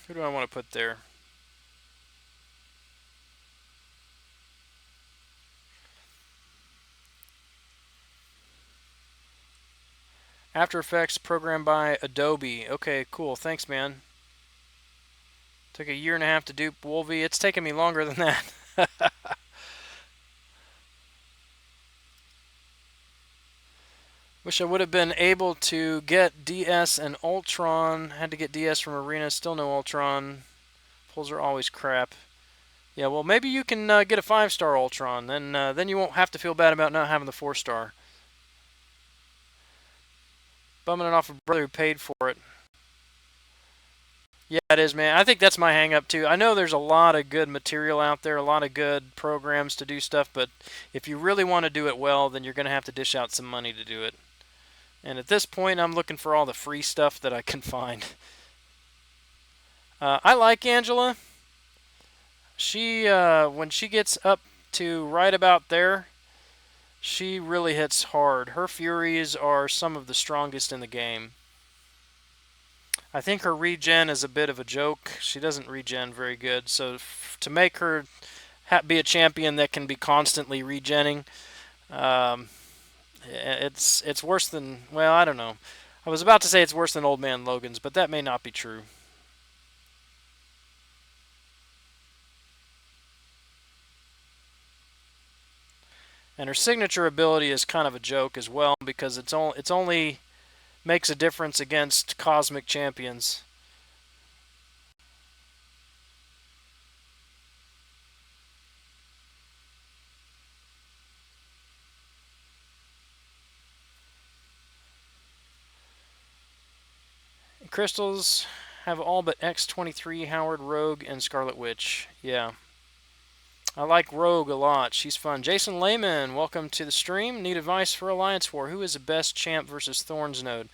Who do I want to put there? After Effects programmed by Adobe. Okay, cool. Thanks, man. Took a year and a half to dupe Wolvie. It's taken me longer than that. Wish I would have been able to get DS and Ultron. Had to get DS from Arena. Still no Ultron. Pulls are always crap. Yeah, well, maybe you can get a 5-star Ultron. Then you won't have to feel bad about not having the 4-star. Bumming it off a brother who paid for it. Yeah, it is, man. I think that's my hang up too. I know there's a lot of good material out there, a lot of good programs to do stuff, but if you really want to do it well, then you're going to have to dish out some money to do it. And at this point, I'm looking for all the free stuff that I can find. I like Angela. She, when she gets up to right about there, she really hits hard. Her Furies are some of the strongest in the game. I think her regen is a bit of a joke. She doesn't regen very good. So to make her be a champion that can be constantly regenning, it's worse than, well, I don't know. I was about to say it's worse than Old Man Logan's, but that may not be true. And her signature ability is kind of a joke as well because it's only makes a difference against cosmic champions. Crystals have all but X-23, Howard, Rogue, and Scarlet Witch. Yeah. I like Rogue a lot. She's fun. Jason Lehman, welcome to the stream. Need advice for Alliance War. Who is the best champ versus Thorns node?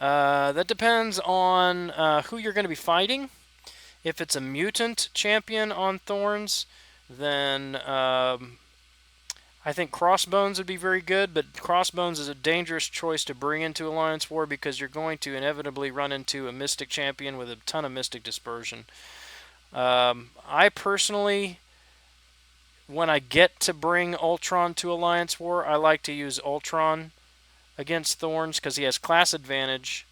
That depends on who you're going to be fighting. If it's a mutant champion on Thorns, then I think Crossbones would be very good, but Crossbones is a dangerous choice to bring into Alliance War because you're going to inevitably run into a Mystic champion with a ton of Mystic dispersion. I personally, when I get to bring Ultron to Alliance War, I like to use Ultron against Thorns because he has class advantage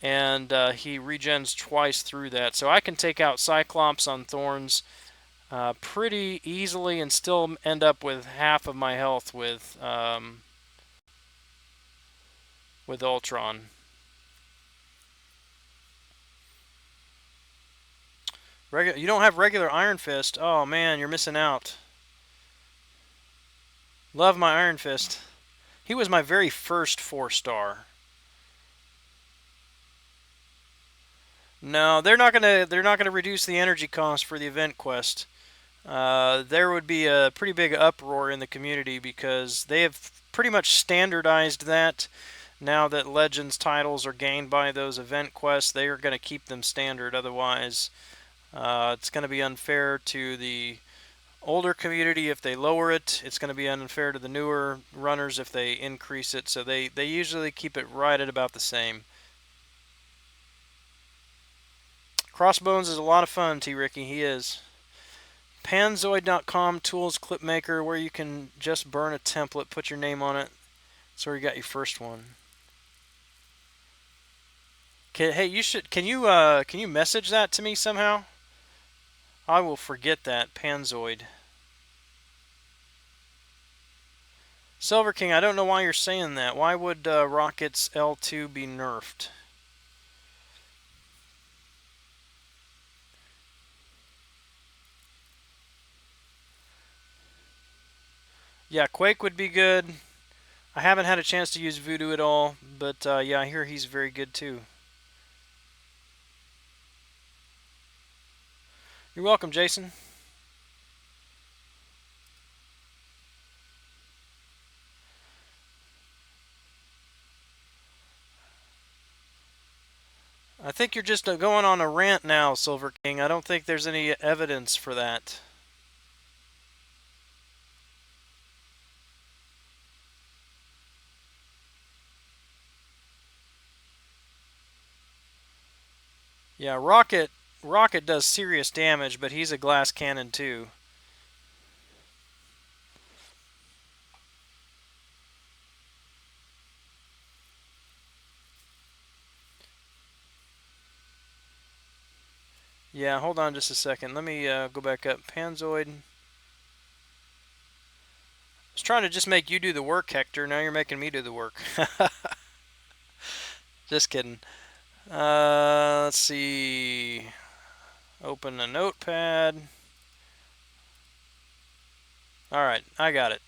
and he regens twice through that. So I can take out Cyclops on Thorns pretty easily and still end up with half of my health with with Ultron. You don't have regular Iron Fist. Oh man, you're missing out. Love my Iron Fist. He was my very first 4-star. No, they're not gonna reduce the energy cost for the event quest. There would be a pretty big uproar in the community because they have pretty much standardized that. Now that Legends titles are gained by those event quests, they are going to keep them standard. Otherwise, it's going to be unfair to the older community if they lower it. It's going to be unfair to the newer runners if they increase it. So they usually keep it right at about the same. Crossbones is a lot of fun, T. Ricky. He is. Panzoid.com tools clip maker where you can just burn a template, put your name on it. That's where you got your first one. Hey, you should. Can you message that to me somehow? I will forget that Panzoid. Silver King, I don't know why you're saying that. Why would Rocket's L2 be nerfed? Yeah, Quake would be good. I haven't had a chance to use Voodoo at all, but yeah, I hear he's very good too. You're welcome, Jason. I think you're just going on a rant now, Silver King. I don't think there's any evidence for that. Yeah, Rocket does serious damage, but he's a glass cannon too. Yeah, hold on just a second. Let me go back up. Panzoid. I was trying to just make you do the work, Hector. Now you're making me do the work. Just kidding. Let's see. Open a notepad. Alright, I got it.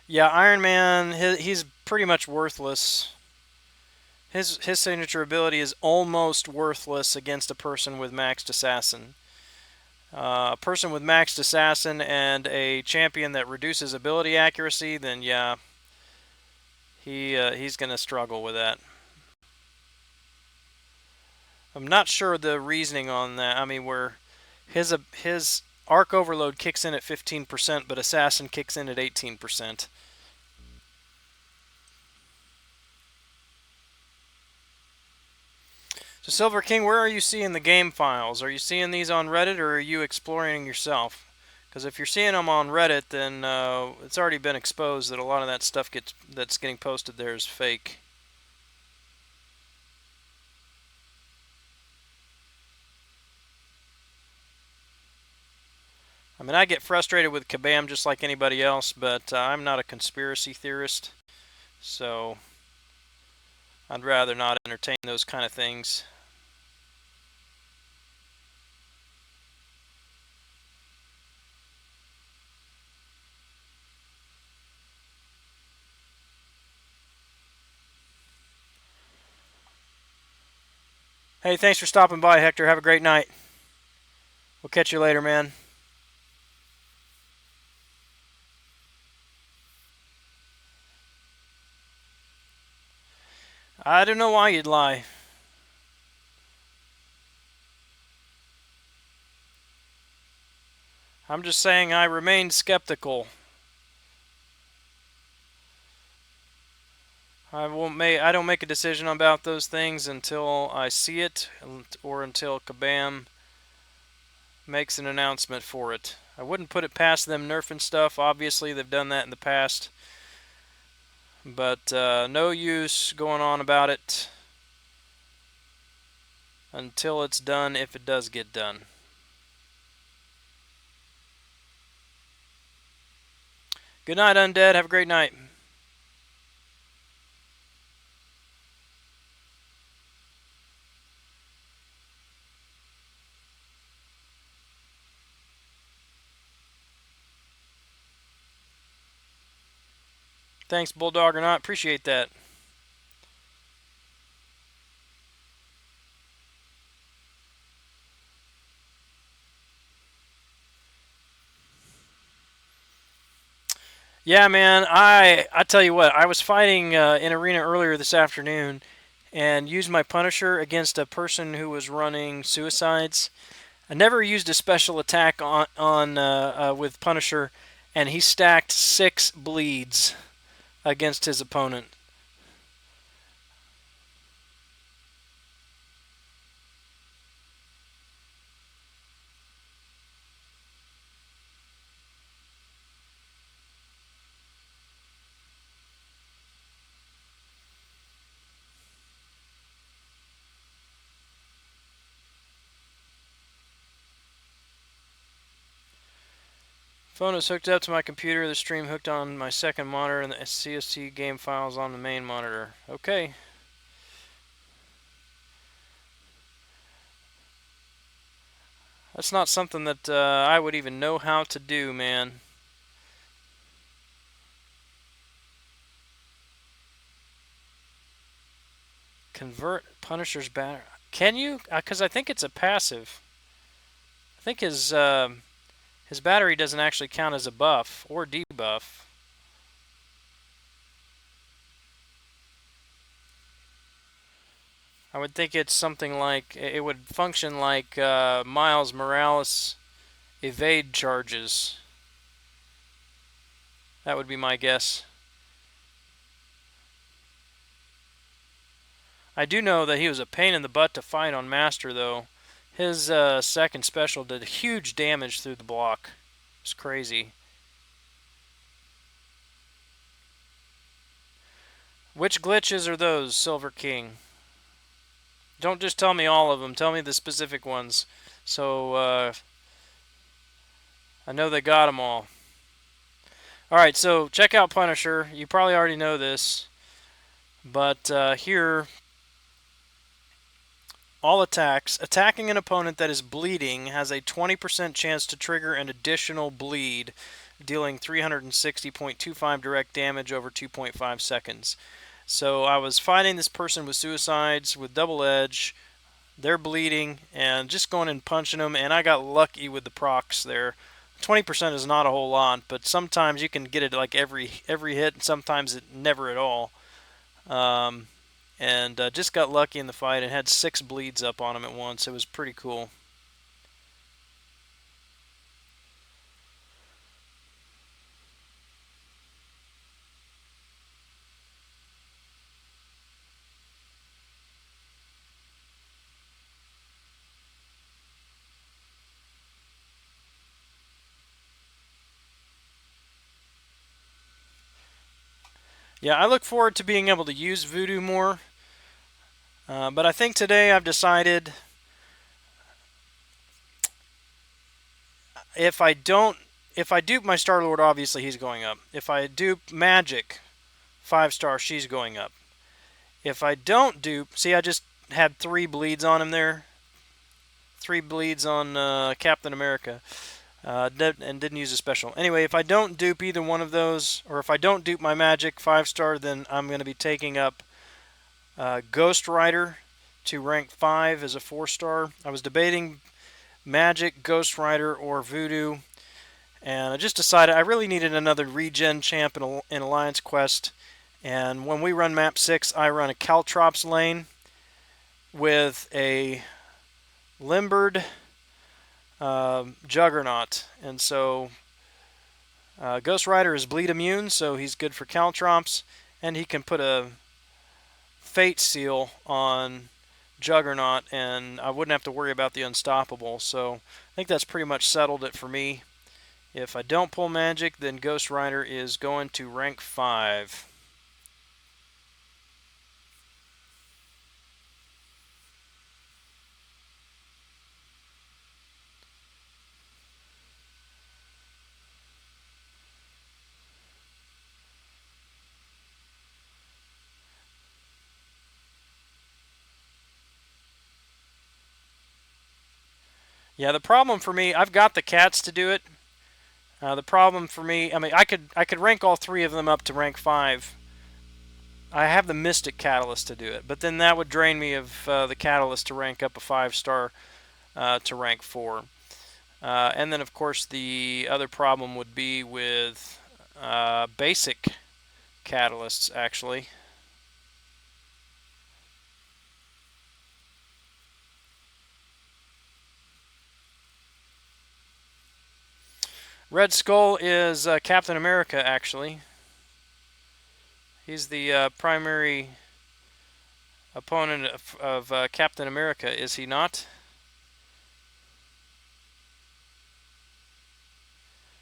Yeah, Iron Man, he's pretty much worthless. His signature ability is almost worthless against a person with maxed assassin. A person with maxed assassin and a champion that reduces ability accuracy, then yeah, he's gonna struggle with that. I'm not sure the reasoning on that. I mean, where his arc overload kicks in at 15%, but assassin kicks in at 18%. So Silver King, where are you seeing the game files? Are you seeing these on Reddit, or are you exploring yourself? Because if you're seeing them on Reddit, then it's already been exposed that a lot of that stuff that's getting posted there is fake. I mean, I get frustrated with Kabam just like anybody else, but I'm not a conspiracy theorist, so I'd rather not entertain those kind of things. Hey, thanks for stopping by, Hector. Have a great night. We'll catch you later, man. I don't know why you'd lie. I'm just saying I remain skeptical. I don't make a decision about those things until I see it, or until Kabam makes an announcement for it. I wouldn't put it past them nerfing stuff. Obviously, they've done that in the past. But no use going on about it until it's done, if it does get done. Good night, Undead. Have a great night. Thanks, Bulldog or not. Appreciate that. Yeah, man. I tell you what. I was fighting in arena earlier this afternoon, and used my Punisher against a person who was running suicides. I never used a special attack on with Punisher, and he stacked 6 bleeds against his opponent. Phone is hooked up to my computer. The stream hooked on my second monitor, and the CST game files on the main monitor. Okay. That's not something that I would even know how to do, man. Convert Punisher's battery. Can you? Because I think it's a passive. I think his battery doesn't actually count as a buff or debuff. I would think it's something like it would function like Miles Morales evade charges. That would be my guess. I do know that he was a pain in the butt to fight on Master, though. His second special did huge damage through the block. It's crazy. Which glitches are those, Silver King? Don't just tell me all of them. Tell me the specific ones. So I know they got them all. Alright, so check out Punisher. You probably already know this. But here, all attacks. Attacking an opponent that is bleeding has a 20% chance to trigger an additional bleed, dealing 360.25 direct damage over 2.5 seconds. So I was fighting this person with suicides with double edge. They're bleeding and just going and punching them, and I got lucky with the procs there. 20% is not a whole lot, but sometimes you can get it like every hit, and sometimes it never at all. And just got lucky in the fight and had 6 bleeds up on him at once. It was pretty cool. Yeah, I look forward to being able to use Voodoo more. But I think today I've decided if I don't, if I dupe my Star Lord, obviously he's going up. If I dupe Magic, 5-star, she's going up. If I don't dupe, see, I just had 3 bleeds on him there. 3 bleeds on Captain America. And didn't use a special. Anyway, if I don't dupe either one of those, or if I don't dupe my Magic 5-star, then I'm going to be taking up Ghost Rider to rank 5 as a 4-star. I was debating Magic, Ghost Rider, or Voodoo, and I just decided I really needed another regen champ in Alliance Quest. And when we run map 6, I run a Caltrops lane with a Limbered Juggernaut. And so Ghost Rider is bleed immune, so he's good for Caltrops, and he can put a Fate Seal on Juggernaut, and I wouldn't have to worry about the Unstoppable. So I think that's pretty much settled it for me. If I don't pull Magic, then Ghost Rider is going to rank 5. Yeah, the problem for me, I've got the cats to do it. The problem for me, I mean, I could rank all three of them up to rank 5. I have the Mystic Catalyst to do it, but then that would drain me of the Catalyst to rank up a 5-star to rank 4. And then, of course, the other problem would be with basic catalysts, actually. Red Skull is Captain America, actually. He's the primary opponent of Captain America, is he not?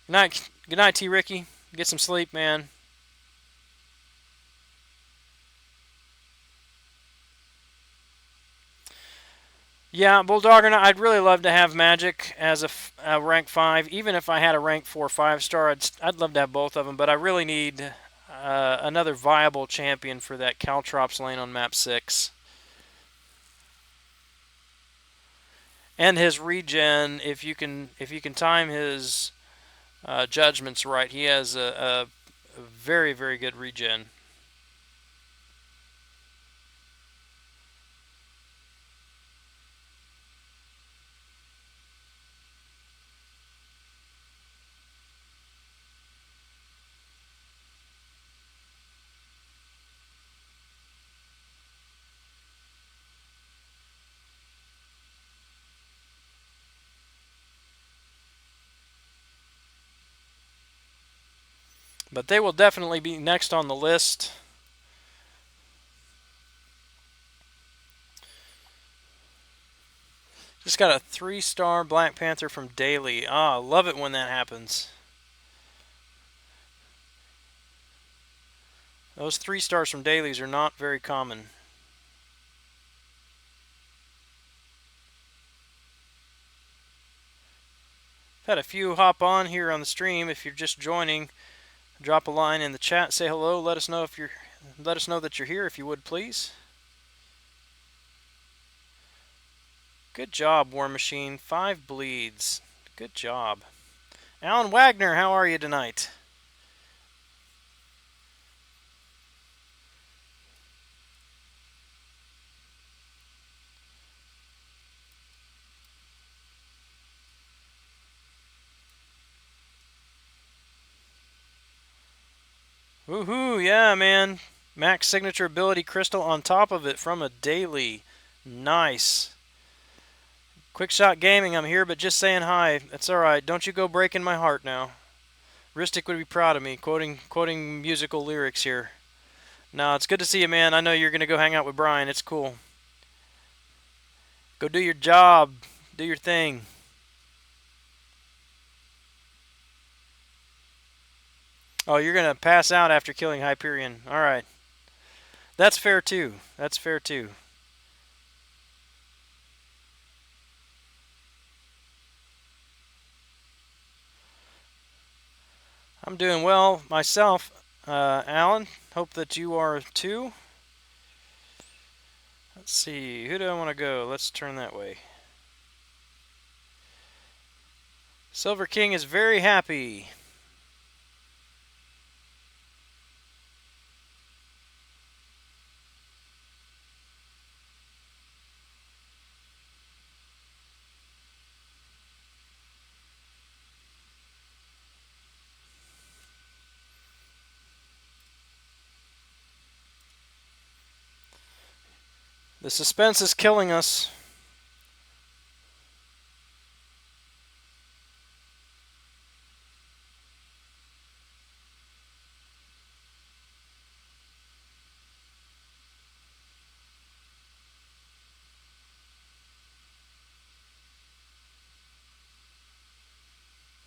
Good night, T. Ricky. Get some sleep, man. Yeah, Bulldogger, I'd really love to have Magic as a rank 5. Even if I had a rank 4 5-star, I'd love to have both of them, but I really need another viable champion for that Caltrops lane on map 6. And his regen, if you can time his judgments right, he has a very, very good regen. But they will definitely be next on the list. Just got a 3-star Black Panther from Daily. Ah, love it when that happens. Those 3 stars from dailies are not very common. I've had a few hop on here on the stream. If you're just joining, drop a line in the chat, say hello, let us know that you're here if you would, please. Good job, War Machine. 5 bleeds. Good job. Alan Wagner, how are you tonight? Woohoo, yeah, man. Max Signature Ability Crystal on top of it from a daily. Nice. Quick Shot Gaming, I'm here, but just saying hi. That's alright. Don't you go breaking my heart now. Ristic would be proud of me, quoting musical lyrics here. No, it's good to see you, man. I know you're going to go hang out with Brian. It's cool. Go do your job. Do your thing. Oh, you're going to pass out after killing Hyperion. Alright. That's fair, too. That's fair, too. I'm doing well myself, Alan. Hope that you are, too. Let's see. Who do I want to go? Let's turn that way. Silver King is very happy. The suspense is killing us.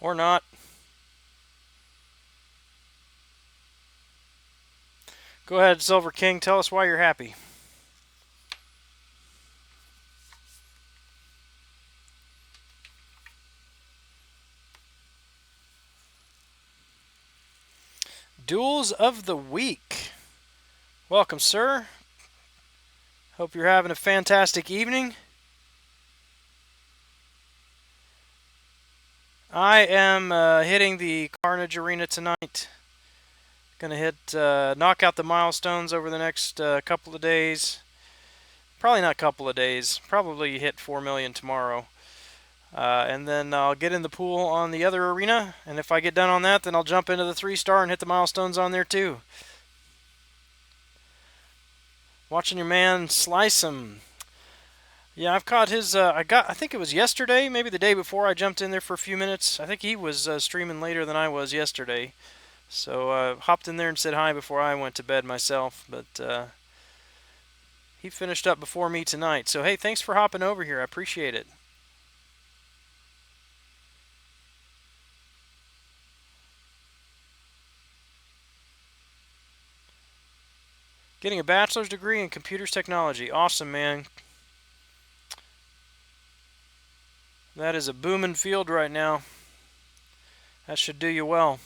Or not. Go ahead, Silver King. Tell us why you're happy. Duels of the Week. Welcome, sir. Hope you're having a fantastic evening. I am hitting the Carnage Arena tonight. Gonna hit knock out the milestones over the next couple of days. Probably not couple of days. Probably hit 4 million tomorrow. And then I'll get in the pool on the other arena. And if I get done on that, then I'll jump into the 3-star and hit the milestones on there too. Watching your man slice him. Yeah, I've caught his. I think it was yesterday, maybe the day before. I jumped in there for a few minutes. I think he was streaming later than I was yesterday. So hopped in there and said hi before I went to bed myself. But he finished up before me tonight. So hey, thanks for hopping over here. I appreciate it. Getting a bachelor's degree in computers technology. Awesome, man. That is a booming field right now. That should do you well.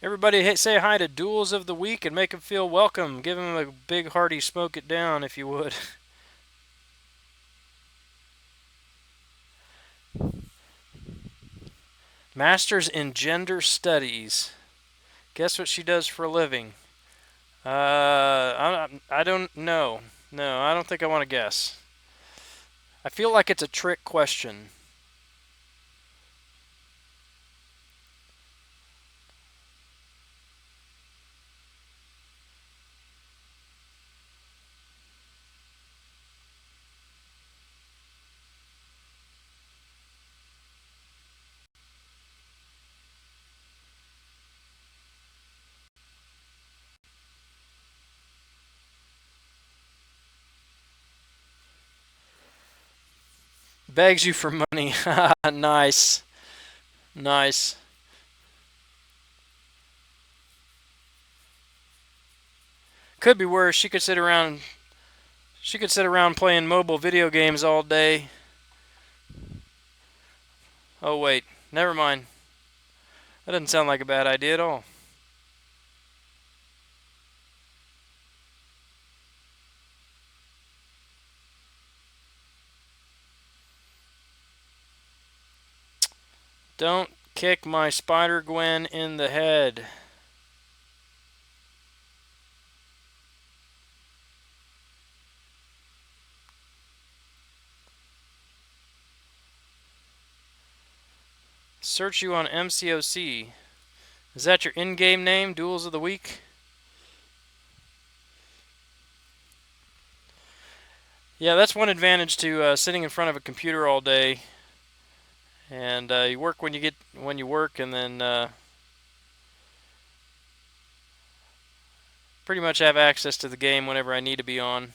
Everybody say hi to Duels of the Week and make them feel welcome. Give them a big hearty smoke it down if you would. Masters in Gender Studies. Guess what she does for a living? I don't know. No, I don't think I want to guess. I feel like it's a trick question. Begs you for money. Nice. Nice. Could be worse. She could sit around playing mobile video games all day. Oh wait, never mind. That doesn't sound like a bad idea at all. Don't kick my Spider-Gwen in the head. Search you on MCOC. Is that your in-game name, Duels of the Week? Yeah, that's one advantage to sitting in front of a computer all day. And you work when you work, and then pretty much have access to the game whenever I need to be on.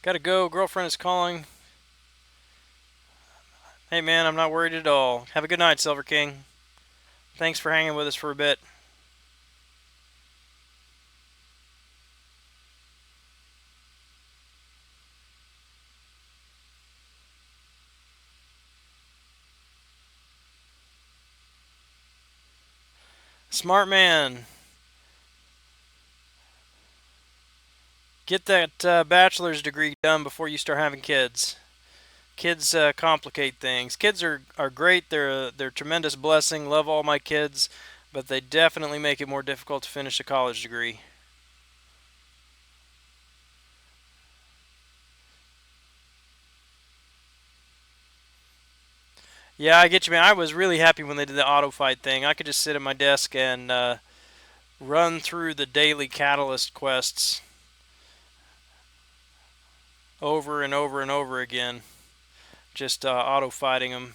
Gotta go. Girlfriend is calling. Hey man, I'm not worried at all. Have a good night, Silver King. Thanks for hanging with us for a bit. Smart man. Get that bachelor's degree done before you start having kids. Kids complicate things. Kids are great. They're a tremendous blessing. Love all my kids, but they definitely make it more difficult to finish a college degree. Yeah, I get you, man. I was really happy when they did the auto fight thing. I could just sit at my desk and run through the daily catalyst quests over and over and over again, just auto fighting them.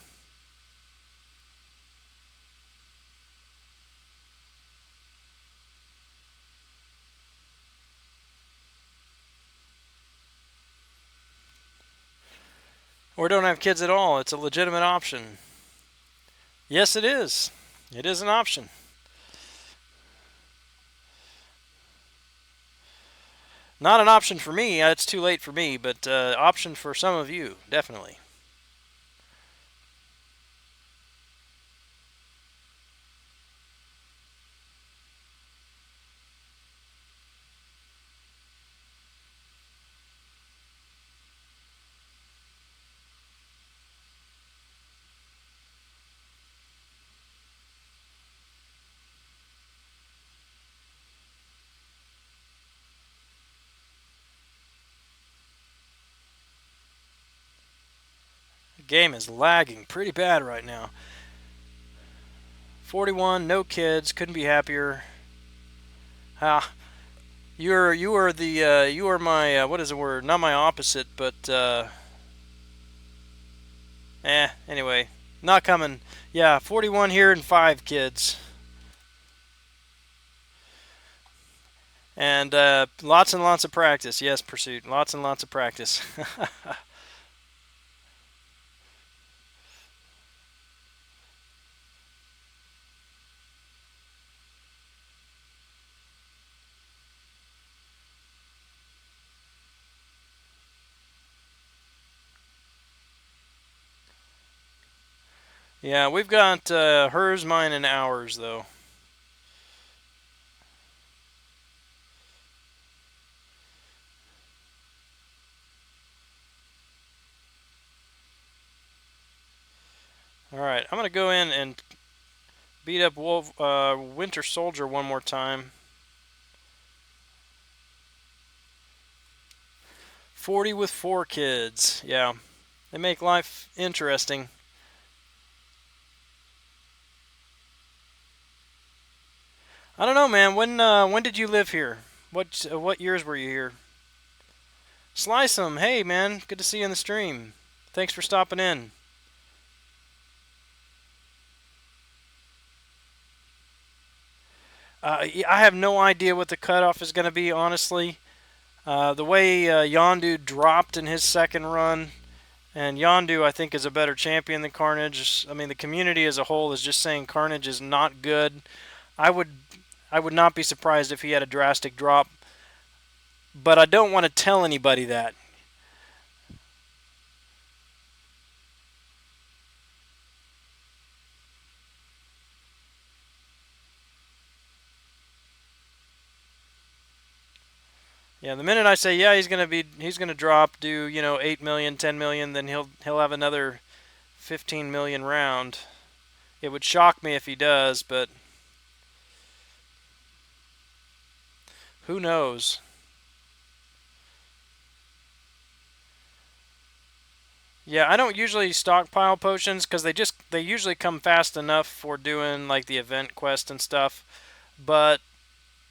or don't have kids at all. It's a legitimate option. Yes, it is. It is an option. Not an option for me. It's too late for me, but option for some of you, definitely. The game is lagging pretty bad right now. 41, no kids, couldn't be happier. Ah, you are my what is the word? Not my opposite, but anyway, not coming. Yeah, 41 here and 5 kids. And lots and lots of practice. Yes, Pursuit. Lots and lots of practice. Yeah, we've got hers, mine, and ours, though. All right, I'm going to go in and beat up Winter Soldier one more time. 40 with 4 kids. Yeah, they make life interesting. I don't know, man. When did you live here? What years were you here? Slice 'em. Hey, man. Good to see you in the stream. Thanks for stopping in. I have no idea what the cutoff is going to be, honestly. The way Yondu dropped in his second run, and Yondu, I think, is a better champion than Carnage. I mean, the community as a whole is just saying Carnage is not good. I would, I would not be surprised if he had a drastic drop, but I don't want to tell anybody that. Yeah, the minute I say yeah, he's gonna drop, do 8 million, 10 million, then he'll have another 15 million round. It would shock me if he does, but who knows? Yeah, I don't usually stockpile potions because they usually come fast enough for doing like the event quest and stuff. But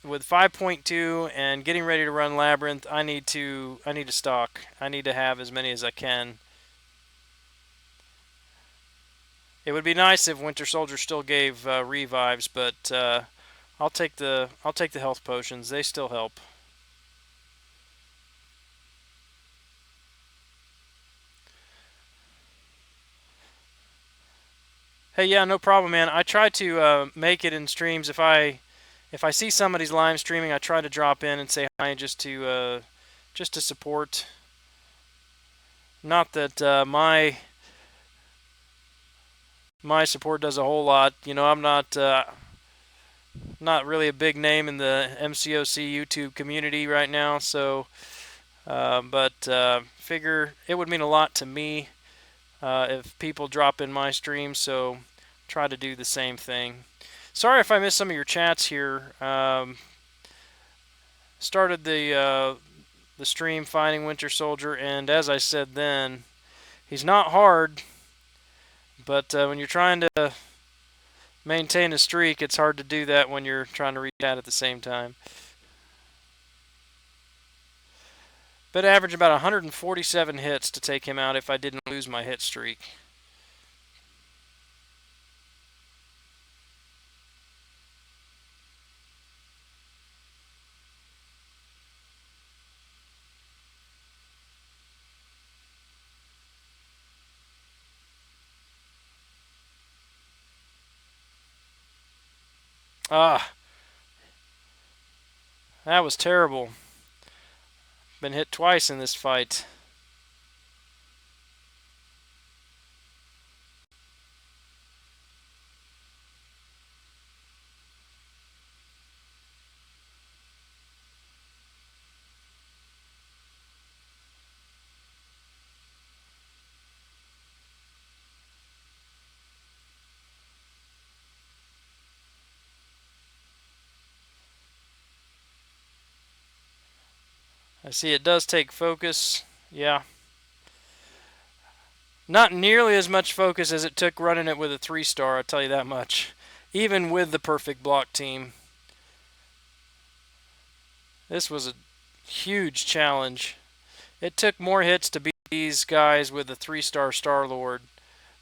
with 5.2 and getting ready to run Labyrinth, I need to stock. I need to have as many as I can. It would be nice if Winter Soldier still gave revives, but I'll take the health potions. They still help. Hey, yeah, no problem, man. I try to make it in streams. If I see somebody's live streaming, I try to drop in and say hi just to support. Not that my support does a whole lot. I'm not really a big name in the MCOC YouTube community right now, so but figure it would mean a lot to me if people drop in my stream. So try to do the same thing. Sorry if I missed some of your chats here. Started the stream fighting Winter Soldier, and as I said then, he's not hard, but when you're trying to maintain a streak, it's hard to do that when you're trying to reach out at the same time. But average about 147 hits to take him out if I didn't lose my hit streak. Ah, that was terrible. Been hit twice in this fight. I see it does take focus. Yeah. Not nearly as much focus as it took running it with a 3-star, I'll tell you that much. Even with the perfect block team. This was a huge challenge. It took more hits to beat these guys with the 3-star Star-Lord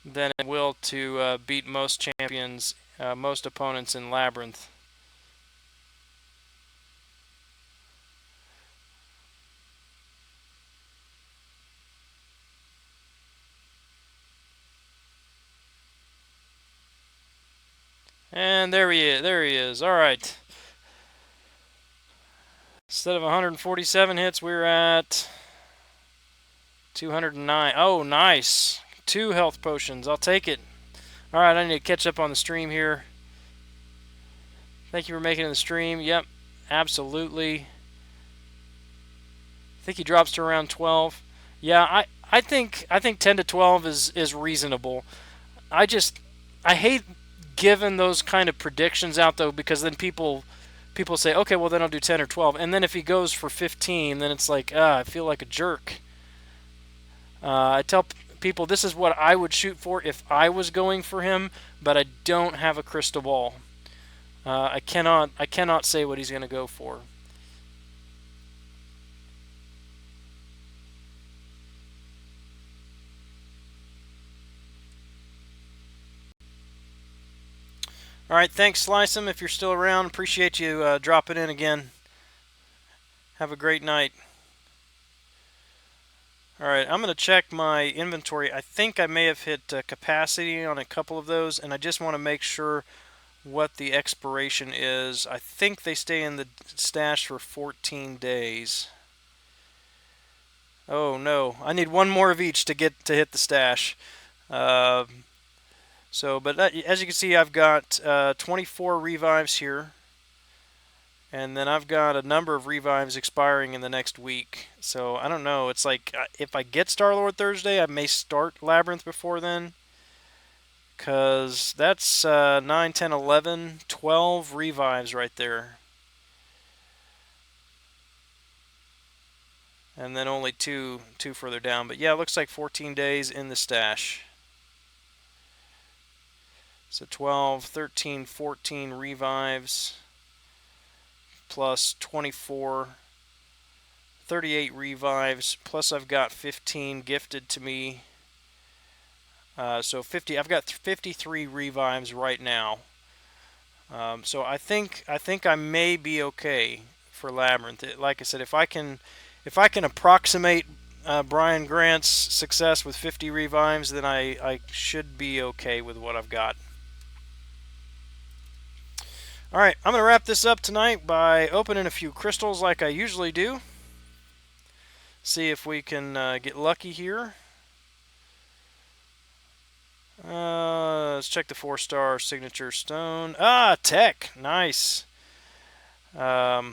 than it will to beat most champions, most opponents in Labyrinth. And there he is. There he is. All right. Instead of 147 hits, we're at 209. Oh, nice. 2 health potions. I'll take it. All right, I need to catch up on the stream here. Thank you for making it the stream. Yep, absolutely. I think he drops to around 12. Yeah, I think 10 to 12 is reasonable. I just I hate giving those kind of predictions out though, because then people say, okay, well then I'll do 10 or 12, and then if he goes for 15, then it's like, I feel like a jerk. I tell people this is what I would shoot for if I was going for him, but I don't have a crystal ball. I cannot say what he's going to go for. All right, thanks, Slice 'em, if you're still around. Appreciate you dropping in again. Have a great night. All right, I'm going to check my inventory. I think I may have hit capacity on a couple of those, and I just want to make sure what the expiration is. I think they stay in the stash for 14 days. Oh no, I need one more of each to get to hit the stash. Uh, but as you can see, I've got 24 revives here. And then I've got a number of revives expiring in the next week. So I don't know. It's like if I get Star-Lord Thursday, I may start Labyrinth before then. Because that's 9, 10, 11, 12 revives right there. And then only two further down. But yeah, it looks like 14 days in the stash. So 12, 13, 14 revives plus 24, 38 revives, plus I've got 15 gifted to me. So 50. I've got 53 revives right now. So I think I may be okay for Labyrinth. Like I said, if I can approximate Brian Grant's success with 50 revives, then I should be okay with what I've got. All right, I'm going to wrap this up tonight by opening a few crystals like I usually do. See if we can get lucky here. Let's check the 4-star signature stone. Tech. Nice. I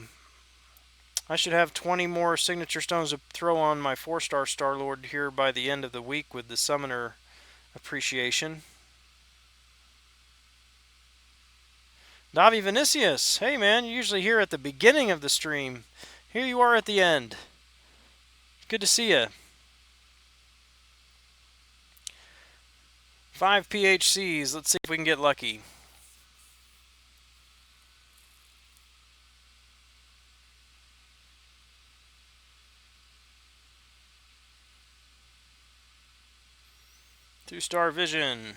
should have 20 more signature stones to throw on my 4-star Star-Lord here by the end of the week with the summoner appreciation. Davi Vinicius. Hey man, you're usually here at the beginning of the stream. Here you are at the end. Good to see you. 5 PHCs. Let's see if we can get lucky. Two-star vision.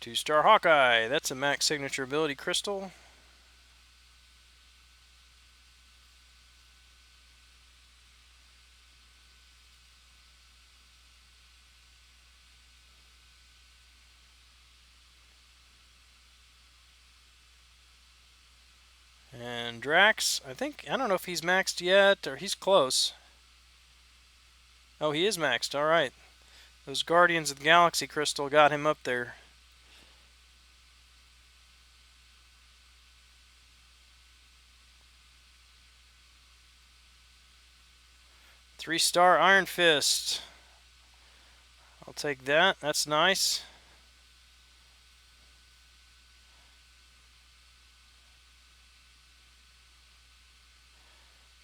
Two-star Hawkeye. That's a max signature ability crystal. And Drax, I don't know if he's maxed yet, or he's close. Oh, he is maxed, alright. Those Guardians of the Galaxy crystal got him up there. Three-star Iron Fist. I'll take that. That's nice.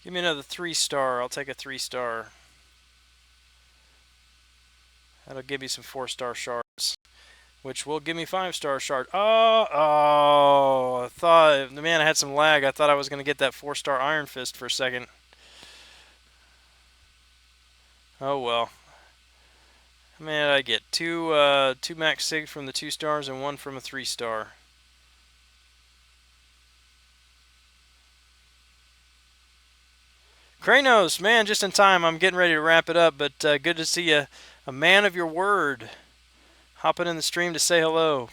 Give me another 3-star. I'll take a 3-star. That'll give me some 4-star shards, which will give me 5-star shard. Oh, I thought, man, I had some lag. I thought I was going to get that 4-star Iron Fist for a second. Oh well. Man, I get two max sig from the 2 stars and 1 from a 3-star. Kranos, man, just in time. I'm getting ready to wrap it up, but good to see you. A man of your word. Hopping in the stream to say hello.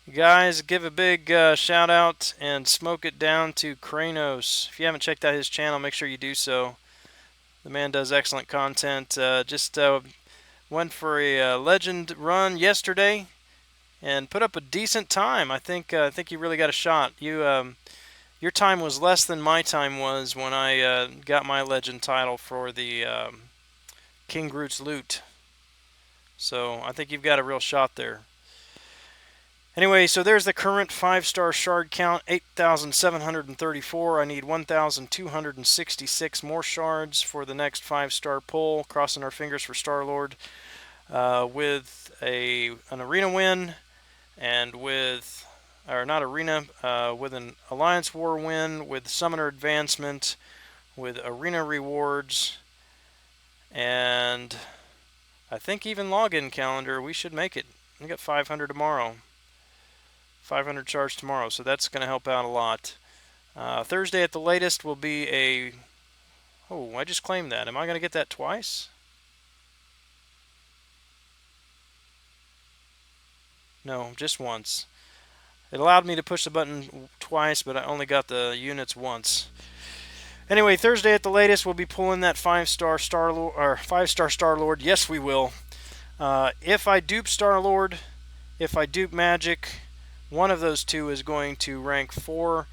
You guys, give a big shout out and smoke it down to Kranos. If you haven't checked out his channel, make sure you do so. The man does excellent content. Just went for a legend run yesterday and put up a decent time. I think you really got a shot. Your time was less than my time was when I got my legend title for the King Groot's loot. So I think you've got a real shot there. Anyway, so there's the current 5-star shard count, 8,734. I need 1,266 more shards for the next 5-star pull. Crossing our fingers for Star-Lord. With an arena win, and with, or not arena, with an Alliance War win, with Summoner advancement, with arena rewards, and I think even login calendar, we should make it. We got 500 tomorrow. 500 charge tomorrow, so that's going to help out a lot. Thursday at the latest will be a... Oh, I just claimed that. Am I going to get that twice? No, just once. It allowed me to push the button twice, but I only got the units once. Anyway, Thursday at the latest, we'll be pulling that 5-star Star-Lord, or 5-star Star-Lord. Yes, we will. If I dupe Star-Lord, if I dupe Magic, one of those two is going to rank 4,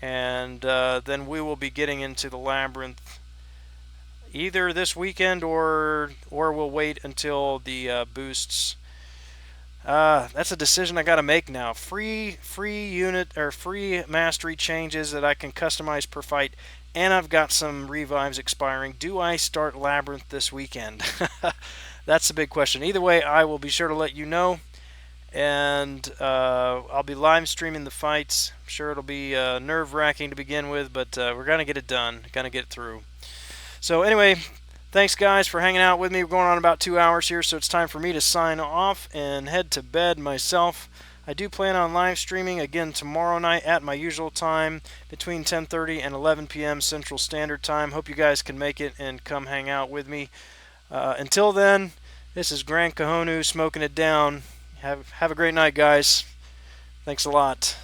and then we will be getting into the Labyrinth either this weekend or we'll wait until the boosts. That's a decision I got to make now. Free unit or free mastery changes that I can customize per fight, and I've got some revives expiring. Do I start Labyrinth this weekend? That's the big question. Either way, I will be sure to let you know. And I'll be live streaming the fights. I'm sure it'll be nerve-wracking to begin with, but we're going to get it done. Going to get it through. So anyway, thanks guys for hanging out with me. We're going on about 2 hours here, so it's time for me to sign off and head to bed myself. I do plan on live streaming again tomorrow night at my usual time, between 10:30 and 11 p.m. Central Standard Time. Hope you guys can make it and come hang out with me. Until then, this is Grant Kahonu smoking it down. Have a great night, guys. Thanks a lot.